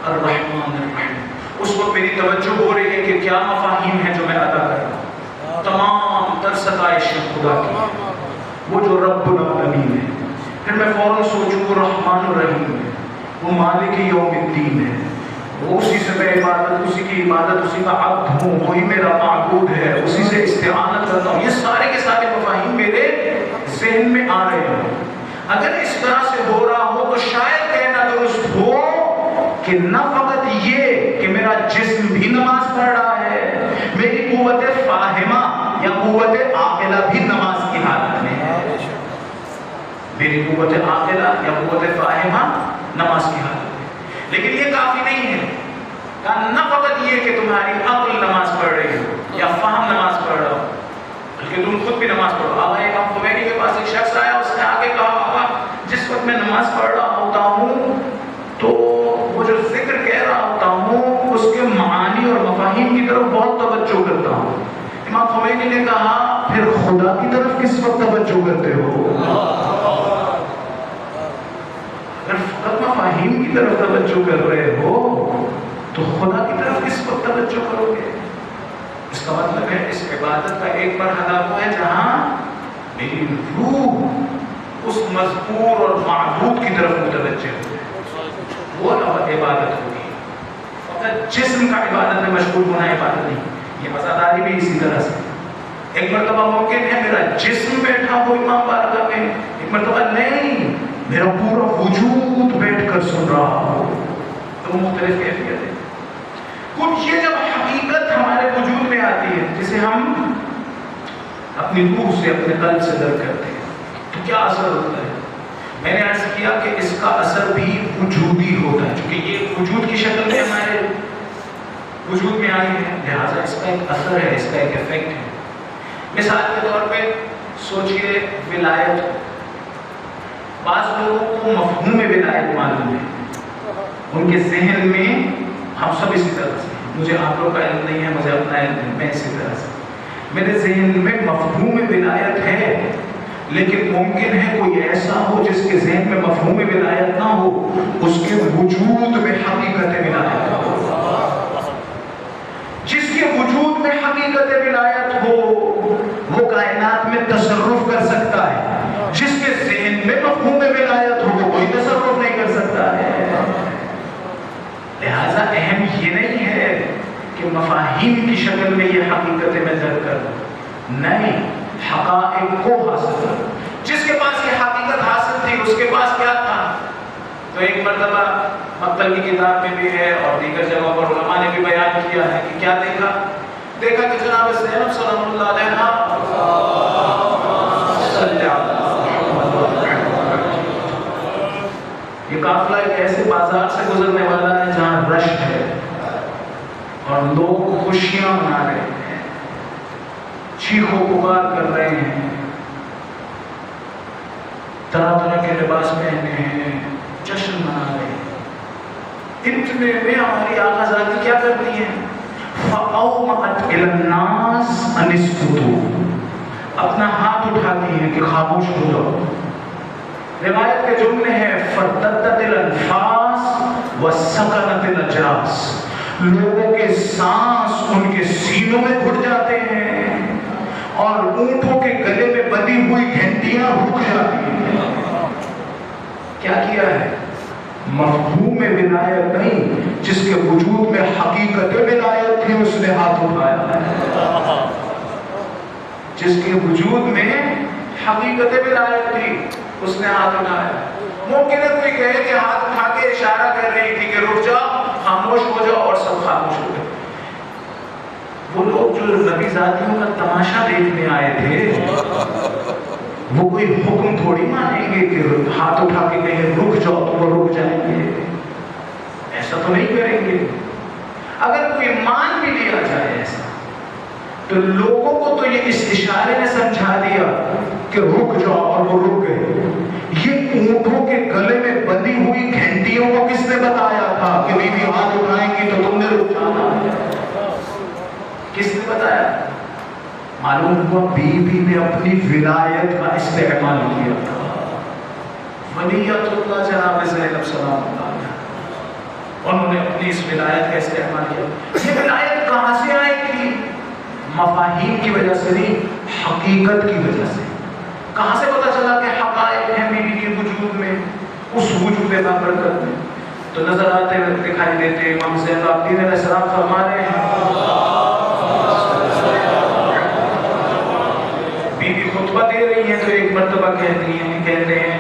الرحمن الرحیم، اس وقت میری توجہ ہو رہی ہے کہ کیا مفاہیم ہیں جو میں ادا کر رہا ہوں. تمام تر ستائش خدا کی، وہ جو رب العالمین ہے. پھر میں فوراً سوچوں رحمان الرحیم ہے، وہ مالک یوم الدین ہے، وہ اسی سے میں عبادت، اسی کی عبادت، اسی کا عبد ہوں، وہی میرا معبود ہے، اسی سے استعانت کرتا ہوں. یہ سارے کے سارے مفاہیم میرے ذہن میں آ رہے ہیں. اگر اس طرح سے ہو رہا ہو تو شاید کہنا درست ہو کہ نہ فقط یہ کہ میرا جسم بھی نماز پڑھ رہا ہے، میری قوت فاہمہ یا قوت عاقلہ بھی نماز کی حالت میں ہے. میری قوت عاقلہ یا قوت فاہمہ نماز کی حالت میں. لیکن یہ کافی نہیں ہے. نہ فقط یہ کہ تمہاری عقل نماز پڑھ رہی ہو یا فہم نماز پڑھ رہا ہو، بلکہ تم خود بھی نماز پڑھو. آقا امام خمینی کے پاس ایک شخص آیا، اس نے آگے کہا آقا جس وقت میں نماز پڑھ رہا ہوتا ہوں تو وہ جو ذکر کہہ رہا ہوتا ہوں اس کے معانی اور مفاہیم کی طرف بہت توجہ کرتا ہوں. امام خمینی نے کہا پھر خدا کی طرف کس وقت توجہ کرتے ہو؟ اگر فقط مفاہیم کی طرف توجہ کر رہے ہو تو خدا کی طرف کس وقت توجہ کرو گے؟ اس کا مطلب ہے اس عبادت کا ایک مرحلہ وہ ہے جہاں میری روح اس مذکور اور معبود کی طرف متوجہ ہو، وہ عبادت ہوگی. فقط جسم کا عبادت میں مشغول ہونا عبادت نہیں. یہ عزاداری بھی اسی طرح سے. ایک مرتبہ ممکن ہے میرا جسم بیٹھا ہو امام بارگاہ میں، مرتبہ نہیں، میرا پورا وجود بیٹھ کر سن رہا ہو، تو مختلف کیفیت ہے۔ کچھ یہ جب حقیقت ہمارے وجود میں آتی ہے جسے ہم اپنی روح سے اپنے قلب سے درک کرتے ہیں، تو کیا اثر ہوتا ہے؟ میں نے عرض کیا کہ اس کا اثر بھی وجودی ہوتا ہے، چونکہ یہ وجود کی شکل میں ہمارے وجود میں آئی ہے، لہٰذا اس کا ایک اثر ہے، اس کا ایک ایفیکٹ ہے۔ مثال کے طور پہ سوچئے ولایت، بعض لوگوں کو مفہوم ولایت معلوم ہے، ان کے ذہن میں، ہم سب اسی طرح سے، مجھے آپ لوگ کا علم نہیں ہے، مجھے اپنا علم ہے، میں اسی طرح سے، میرے ذہن میں مفہوم ولایت ہے، لیکن ممکن ہے کوئی ایسا ہو جس کے ذہن میں مفہوم ولایت نہ ہو، اس کے وجود میں حقیقت ولایت ہو۔ جس کے وجود میں حقیقت ولایت ہو وہ کائنات میں تصرف کر سکتا ہے، جس کے ذہن میں مفہوم ولایت ہو وہ کوئی تصرف نہیں کر سکتا ہے۔ لہذا اہم یہ نہیں ہے کہ مفاہیم کی شکل میں یہ حقیقت میں درک کر، نہیں، حقائق کو حاصل کر۔ جس کے پاس یہ حقیقت حاصل تھی اس کے پاس کیا تھا؟ تو ایک مرتبہ مقتل کی کتاب میں بھی ہے اور دیگر جگہوں پر علماء نے بھی بیان کیا ہے کہ کیا دیکھا کہ جناب زینب صلی اللہ علیہ یہ قافلہ ایک ایسے بازار سے گزرنے والا ہے جہاں رش ہے اور لوگ خوشیاں منا رہے ہیں، چیخو پکار کر رہے ہیں، طرح طرح کے لباس پہنے ہیں، جشن منا رہے ہیں۔ اتنے میں ہماری آقا ذاتی کیا کرتی ہیں؟ فَأَوْمَأَتْ إِلَى النَّاسِ أَنِ اسْكُتُوا، اپنا ہاتھ اٹھاتی ہیں کہ خاموش ہو جاؤ۔ روایت کے جملے ہیں فَرْتَدَّتِ الْأَنْفَاسِ وَسَّكَنَتِ الْأَجْرَاسِ، لوگوں کے سانس ان کے سینوں میں گھٹ جاتے ہیں اور اونٹوں کے گلے میں بندھی ہوئی گھنٹیاں رک جاتی ہیں۔ کیا کیا ہے؟ مفہوم ولایت نہیں، جس کے وجود میں حقیقت ولایت تھی اس نے ہاتھ اٹھایا ہے۔ جس کے وجود میں حقیقت ولایت تھی اس نے ہاتھ اٹھایا۔ ممکن ہے کوئی کہے کہ ہاتھ اٹھا کے اشارہ کر رہی تھی کہ رک جاؤ، خاموش ہو جاؤ، اور سب خاموش ہو گئے۔ وہ لوگ جو نبی ذاتیوں کا تماشا دیکھنے آئے تھے وہ کوئی حکم تھوڑی مانیں گے کہ ہاتھ اٹھا کے کہیں رک جاؤ تو وہ رک جائیں گے، ایسا تو نہیں کریں گے۔ اگر کوئی مان بھی لیا جائے ایسا تو لوگوں کو تو یہ اس اشارے نے سمجھا دیا کہ رک جاؤ اور وہ رک گئے۔ یہ اونٹوں کے گلے میں بندھی ہوئی گھنٹیوں کو کس نے بتایا تھا کہ بیوی ہاتھ اٹھائیں گی تو تم نے رک جانا؟ کس نے بتایا؟ معلوم ہوا بیوی نے اپنی ولایت کا استعمال کیا تھا۔ ولیت اللہ جناب زینب سلام اللہ علیہ، انہوں نے اپنی اس ولایت کا استعمال کیا۔ یہ ولایت کہاں سے آئی تھی؟ مفاہیم کی وجہ سے نہیں، حقیقت کی وجہ سے۔ کہاں سے پتا چلا کہ حقائق ہیں بیوی کے وجود میں، اس وجود بابرکت میں؟ تو نظر آتے ہوئے دکھائی دیتے امام زین العابدین علیہ السلام فرما رہے ہیں، بیوی خطبہ دے رہی ہیں تو ایک مرتبہ کہتے ہیں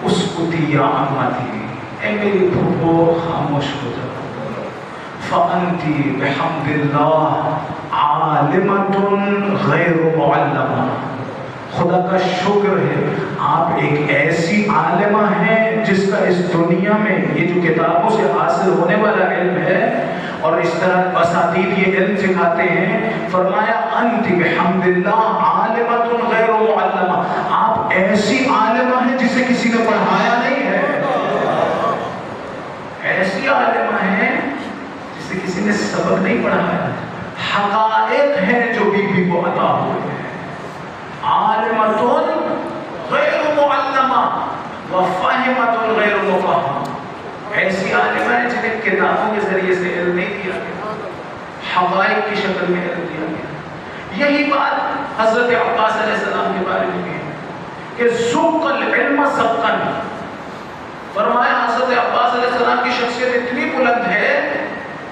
اسکتی یا امتی، اے میری پھوپھو خاموش ہو جاؤ، فَأَنْتِ بِحَمْدِ اللَّهِ عَالِمَةٌ غَيْرُ مُعَلَّمَةٌ، خدا کا شکر ہے آپ ایک ایسی عالمہ ہیں جس کا اس دنیا میں یہ جو کتابوں سے حاصل ہونے والا علم ہے اور اس طرح اساتید یہ علم سکھاتے ہیں، فرمایا انت بحمد اللہ عالمۃ غیر معلمہ، آپ ایسی عالمہ ہیں جسے کسی نے پڑھایا نہیں ہے، ایسی عالمہ ہیں جسے کسی نے سبق نہیں پڑھایا، حقائق ہیں جو بیوی کو عطا ہوئے ہیں، عالمۃ غیر معلمہ وفاہمۃ غیر مفہمہ، ایسی عالمہ ہیں جنہیں کتابوں کے ذریعے سے علم نہیں دیا گیا، حقائق کی شکل میں علم دیا گیا۔ یہی بات حضرت عباس علیہ السلام کے بارے میں ہے کہ ذُقَّ العلم سبقاً، فرمایا حضرت عباس علیہ السلام کی شخصیت اتنی بلند ہے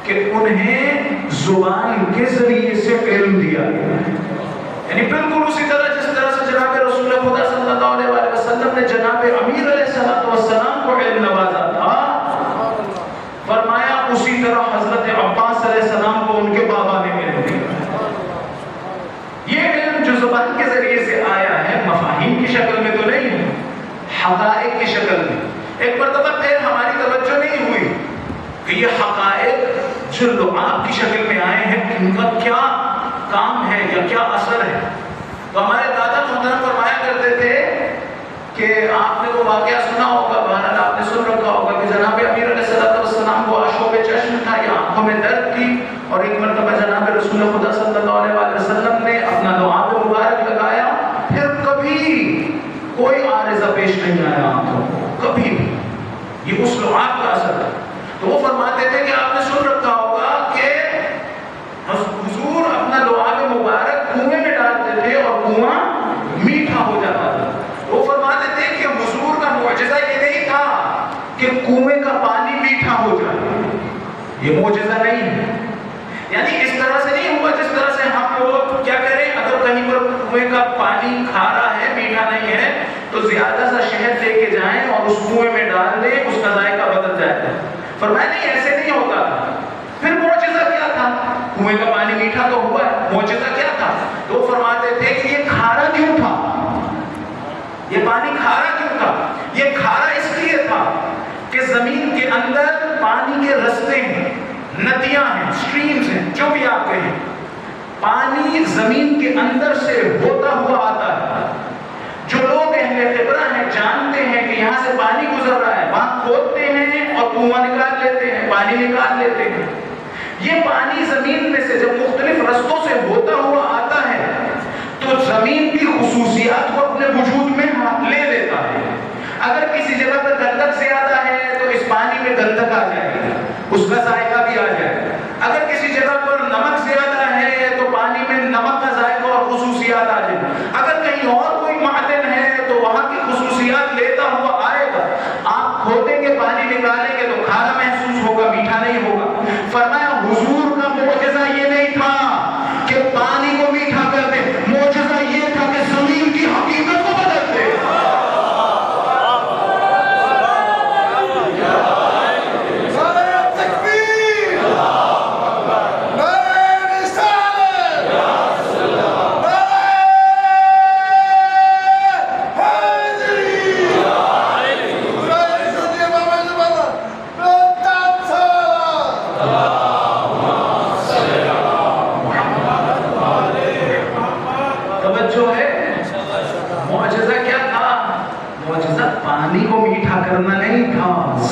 کہ انہیں زبان کے ذریعے سے علم دیا گیا ہے، یعنی بالکل اسی طرح جس طرح سے جناب رسول خدا صلی اللہ علیہ وسلم وسلم نے جناب امیر علیہ السلام کو علم نوازا تھا، فرمایا اسی طرح حضرت عباس علیہ السلام کو ان کے بابا نے علم دیا۔ یہ علم جو زبان کے ذریعے سے آیا ہے، مفاہیم کی شکل میں تو نہیں، حقائق کی شکل میں۔ ایک مرتبہ پھر ہماری توجہ نہیں ہوئی کہ یہ حقائق جو لعاب کی شکل میں آئے ہیں ان کا کیا کام ہے یا کیا اثر ہے۔ تو ہمارے دادا محترم فرمایا کرتے تھے کہ آپ نے وہ واقعہ سنا ہوگا، بہرحال آپ نے سن رکھا ہوگا کہ جناب امیر علیہ السلام کو آشوب چشم تھا یا آنکھوں میں درد تھی، اور ایک مرتبہ جناب رسول خدا صلی اللہ علیہ وسلم نے اپنا لعاب مبارک لگایا، پھر کبھی کوئی عارضہ پیش نہیں آیا آنکھوں کو، کبھی بھی۔ یہ اس لعاب کا اثر ہے۔ تو وہ فرماتے تھے کہ آپ نے سن رکھا ہوگا کہ حضور اپنا لعاب مبارک کنویں میں ڈالتے تھے اور کنواں میٹھا ہو جاتا تھا۔ وہ فرماتے تھے کہ حضور کا معجزہ یہ نہیں تھا کہ کنویں کا پانی میٹھا ہو جائے، یہ معجزہ نہیں ہے، یعنی اس طرح سے نہیں ہوا جس طرح سے ہم لوگ کیا کریں، اگر کہیں پر کنویں کا پانی کھارا ہے، میٹھا نہیں ہے، تو زیادہ سا شہد لے کے جائیں اور اس کنویں میں ڈال دیں، اس کا ذائقہ بدل جاتا ہے۔ فرمایا نہیں، ایسے نہیں ہوتا تھا۔ پھر معجزہ کیا تھا؟ کنویں کا پانی میٹھا تو ہوا ہے، معجزہ کیا تھا؟ تو وہ فرماتے تھے کہ یہ کھارا کیوں تھا، یہ پانی کھارا کیوں تھا؟ یہ کھارا اس لیے تھا کہ زمین کے اندر پانی کے رستے ہیں، ندیاں ہیں، سٹریمز ہیں، جو بھی آپ کہیں، پانی زمین کے اندر سے ہوتا ہوا آتا ہے۔ جو لوگ اہل خبرہ ہیں جانتے ہیں کہ یہاں سے پانی گزر رہا ہے، وہاں کھودتے ہیں اور کنواں نکال لیتے ہیں، پانی نکال لیتے ہیں۔ یہ پانی زمین میں سے جب مختلف رستوں سے ہوتا ہوا آتا ہے تو زمین کی خصوصیات کو اپنے وجود میں لے لیتا ہے۔ اگر کسی جگہ پر گندک زیادہ ہے تو اس پانی میں گندک آ جائے گی، اس کا ذائقہ بھی آ جائے گا۔ اگر کسی جگہ پر نمک زیادہ ہے تو پانی میں نمک کا ذائقہ اور خصوصیات آ جائے گی۔ اگر کہیں اور کوئی معدن ہے تو وہاں کی خصوصیات لیتا ہوا آئے گا۔ آپ کھودیں گے، پانی نکالیں گے تو کھارا محسوس ہوگا، میٹھا نہیں ہوگا۔ فرمایا حضور کا معجزہ یہ نہیں تھا کہ پانی کو میٹھا کر دے، معجزہ یہ تھا کہ زمین کی حقیقت کو بدل دے۔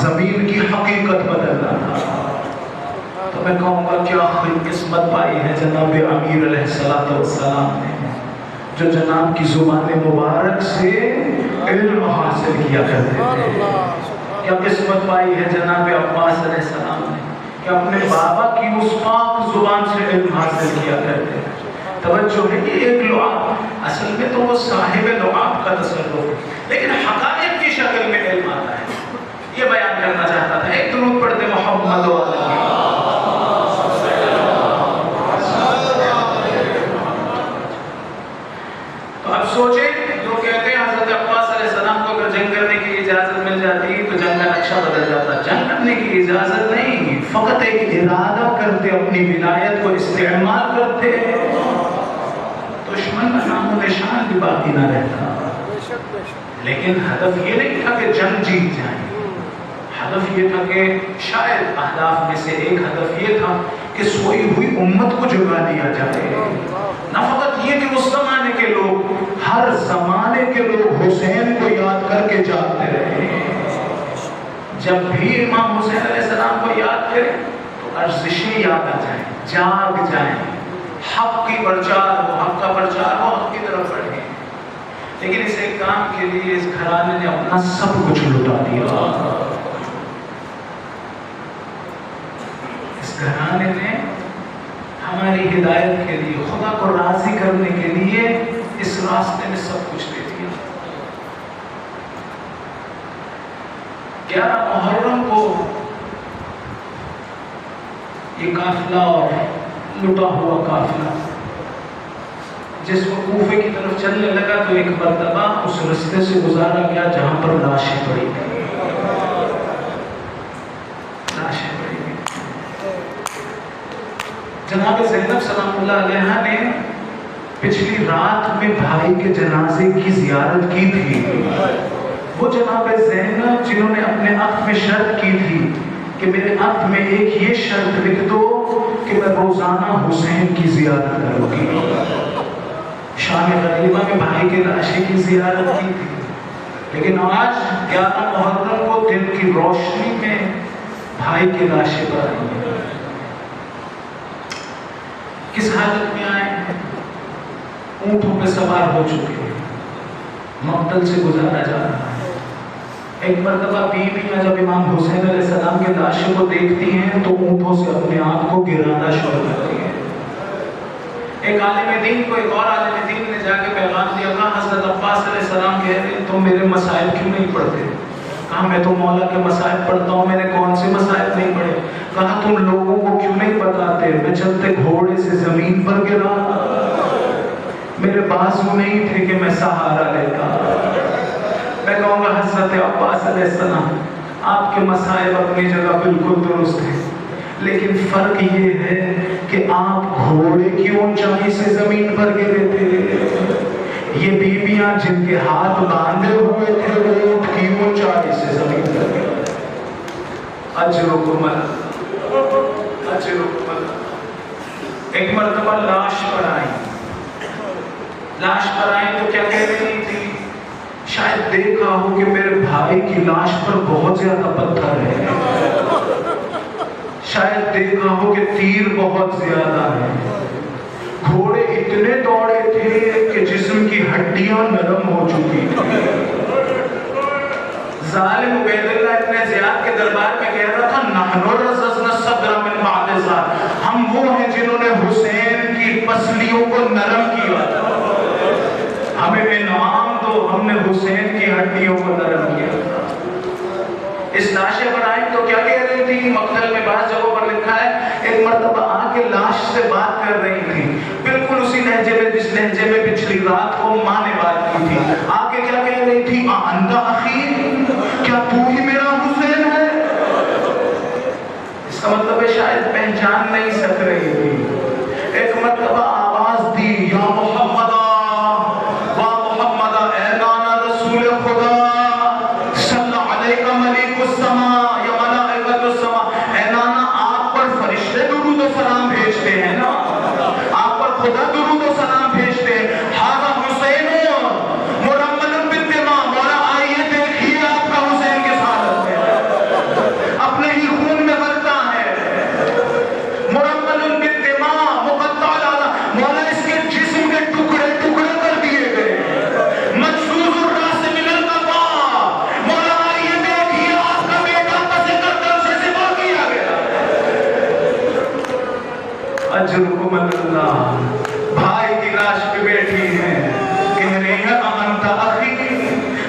زمین کی حقیقت بدلنا تھا۔ تو میں کہوں گا کیا قسمت پائی ہے جناب امیر علیہ السلام نے، جو جناب کی زبان مبارک سے علم حاصل کیا کرتے تھے۔ کیا قسمت پائی ہے جناب عباس علیہ السلام نے کہ اپنے بابا کی اس پاک زبان سے علم حاصل کیا کرتے ہیں۔ توجہ ہے کہ ایک لعاب، اصل میں تو وہ صاحب لعاب کا تصرف ہے، لیکن حقائق کی شکل میں علم آتا ہے۔ یہ بیان کرنا چاہتا تھا۔ ایک درود پڑھتے محمد و تو اب سوچیں، جو کہتے ہیں حضرت عباس علیہ السلام کو اگر جنگ کرنے کی اجازت مل جاتی تو جنگ کا نقشہ بدل جاتا۔ جنگ کرنے کی اجازت نہیں، فقط ایک ارادہ کرتے، اپنی ولایت کو استعمال کرتے، دشمن کا نام و نشان بھی باقی نہ رہتا۔ لیکن ہدف یہ نہیں تھا کہ جنگ جیت جائیں، ہدف یہ تھا کہ شاید اہداف میں سے ایک ہدف یہ تھا کہ سوئی ہوئی امت کو جگا دیا جائے۔ نہ فقط یہ کہ اس زمانے کے لوگ، ہر زمانے کے لوگ حسین کو یاد کر کے جاگتے رہے۔ جب بھی امام حسین علیہ السلام کو یاد کریں تو ارزشیں یاد آ جائیں، جاگ جائیں، حق کی پرچار ہو، حق کا پرچار ہو، حق کی طرف بڑھیں۔ لیکن اس ایک کام کے لیے اس گھرانے نے اپنا سب کچھ لٹا دیا۔ اس گھرانے نے ہماری ہدایت کے لیے، خدا کو راضی کرنے کے لیے اس راستے میں سب کچھ دے دیا۔ 11 محرم کو یہ قافلہ اور لٹا ہوا قافلہ جس وہ کوفے کی طرف چلنے لگا تو ایک مرتبہ اس رستے سے گزارا گیا جہاں پر لاشیں پڑی گئی، لاشیں پڑی گئی۔ جناب زینب سلام اللہ علیہا نے پچھلی رات میں بھائی کے جنازے کی زیارت کی تھی۔ وہ جناب زینب جنہوں نے اپنے عقد میں شرط کی تھی کہ میرے عقد میں ایک یہ شرط لکھ دو کہ میں روزانہ حسین کی زیارت کروں گی۔ شام غریبہ میں بھائی کے لاشے کی زیارت کی تھی، لیکن آج 11 محرم کو دن کی روشنی میں بھائی کے لاشے پر آئی ہیں۔ کس حالت میں آئے ہیں؟ اونٹوں پہ سوار ہو چکے ہیں، مقتل سے گزارا جا رہا ہے۔ ایک مرتبہ بیویاں جب امام حسین علیہ السلام کے لاشے کو دیکھتی ہیں تو اونٹوں سے اپنے آپ کو گرانا شروع کرتی ہیں۔ ایک عالم دین کو ایک اور عالم دین نے جا کے پیغام دیا، کہا حضرت عباس علیہ السلام کہہ رہے ہیں تم میرے مسائل کیوں نہیں پڑھتے؟ کہا میں تو مولا کے مسائل پڑھتا ہوں، میں نے کون سے مسائل نہیں پڑھے؟ کہا تم لوگوں کو کیوں نہیں بتاتے میں چلتے گھوڑے سے زمین پر گرا، میرے بازو نہیں تھے کہ میں سہارا لیتا۔ میں کہوں گا حضرت عباس علیہ السلام آپ کے مسائل اپنی جگہ بالکل درست ہیں، لیکن فرق یہ ہے کہ آپ گھوڑے کی اونچائی سے زمین پر گرے تھے، یہ بیویاں جن کے ہاتھ باندھے ہوئے تھے وہ اونٹ کی اونچائی سے زمین پر گرے۔ اجرکم اللہ، اجرکم اللہ۔ ایک مرتبہ لاش پر آئی، لاش پر آئی تو کیا کہہ رہی تھی؟ شاید دیکھا ہو کہ میرے بھائی کی لاش پر بہت زیادہ پتھر ہے، شاید دیکھا ہو کہ تیر بہت زیادہ ہے، گھوڑے اتنے دوڑے تھے کہ جسم کی ہڈیاں نرم ہو چکی تھی۔ ظالم عبید اللہ ابن زیاد کے دربار میں کہہ رہا تھا نحن رززنا الصدر من بعد ذلك، ہم وہ ہیں جنہوں نے حسین کی پسلیوں کو نرم کیا تھا، ہمیں انعام دو، ہم نے حسین کی ہڈیوں کو نرم کیا تھا۔ اس لاشے پر آئیں تو کیا کہہ رہی تھی؟ مقتل میں بعض جگہوں پر لکھا ہے ایک مرتبہ آ کے لاش سے بات کر رہی تھی، بالکل اسی لہجے میں جس لہجے میں پچھلی رات کو ماں نے بات کی تھی۔ آ کے کیا کہہ رہی تھی؟ انت اخی، کیا تو ہی میرا حسین ہے؟ اس کا مطلب ہے شاید پہچان نہیں سک رہی تھی۔ ایک مرتبہ آواز دی، یا محمد خدا درود و سلام بھیجتے ہیں، ہاذا حسین مرمل بالدماء، مولا آئیے دیکھیے آپ کا حسین کس حالت میں، اپنے ہی خون میں غلطہ ہے، مرمل بالدماء مقطع العضا، مولا اس کے جسم کے ٹکڑے ٹکڑے کر دیے گئے، مجزوز الراس من القفا، مولا آئیے دیکھیے آپ کا بیٹا پس گردن سے ذبح کیا گیا۔ اجرکم اللہ، بھائی کی لاش پہ بیٹھی ہیں، کہہ رہے ہیں انت اخی۔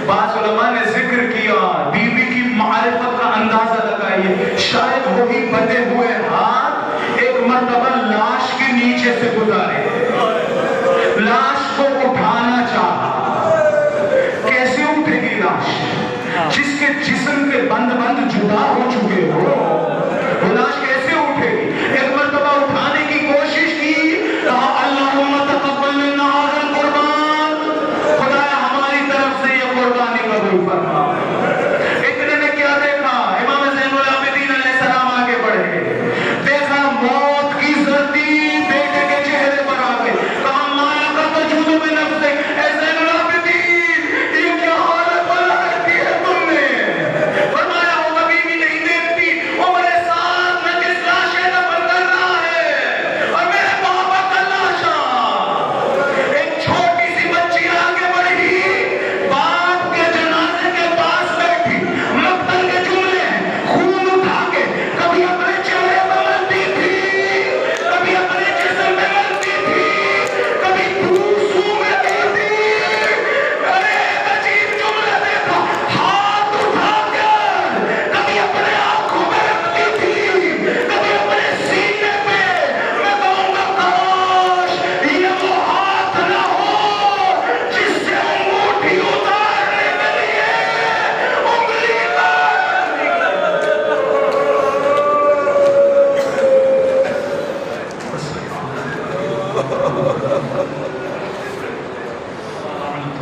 بعض علماء نے ذکر کیا، بیوی کی معرفت کا اندازہ لگائیے، شاید وہی بندے ہوئے ہاتھ ایک مرتبہ لاش کے نیچے سے گزارے، لاش کو اٹھانا چاہا، کیسے اٹھے گی لاش؟ جس کے جسم کے بند جدا ہو چکے ہو، وہ لاش کیسے اٹھے گی؟ ایک مرتبہ اٹھانے کی کوشش کی، کہا اللہم تقبل منا ھذا القربان، خدایا ہماری طرف سے یہ قربانی قبول فرما۔ اتنے نے کیا دیکھا؟ امام زین العابدین علیہ السلام آگے بڑھے، دیکھا موت کی زردی بیٹے کے چہرے پر آ گئی، کہا مایا کا تجود میں نفس، اے زین العابدین یہ کیا حالت بنا رکھی ہے تم نے؟ فرمایا وہ کبھی بھی نہیں دیکھتی، وہ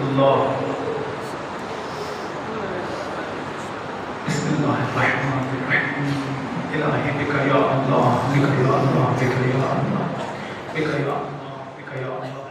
اللہ. بسم اللہ الرحمن الرحیم. الہی بک یا اللہ، بک یا اللہ، بک یا اللہ، بک یا اللہ، بک یا اللہ.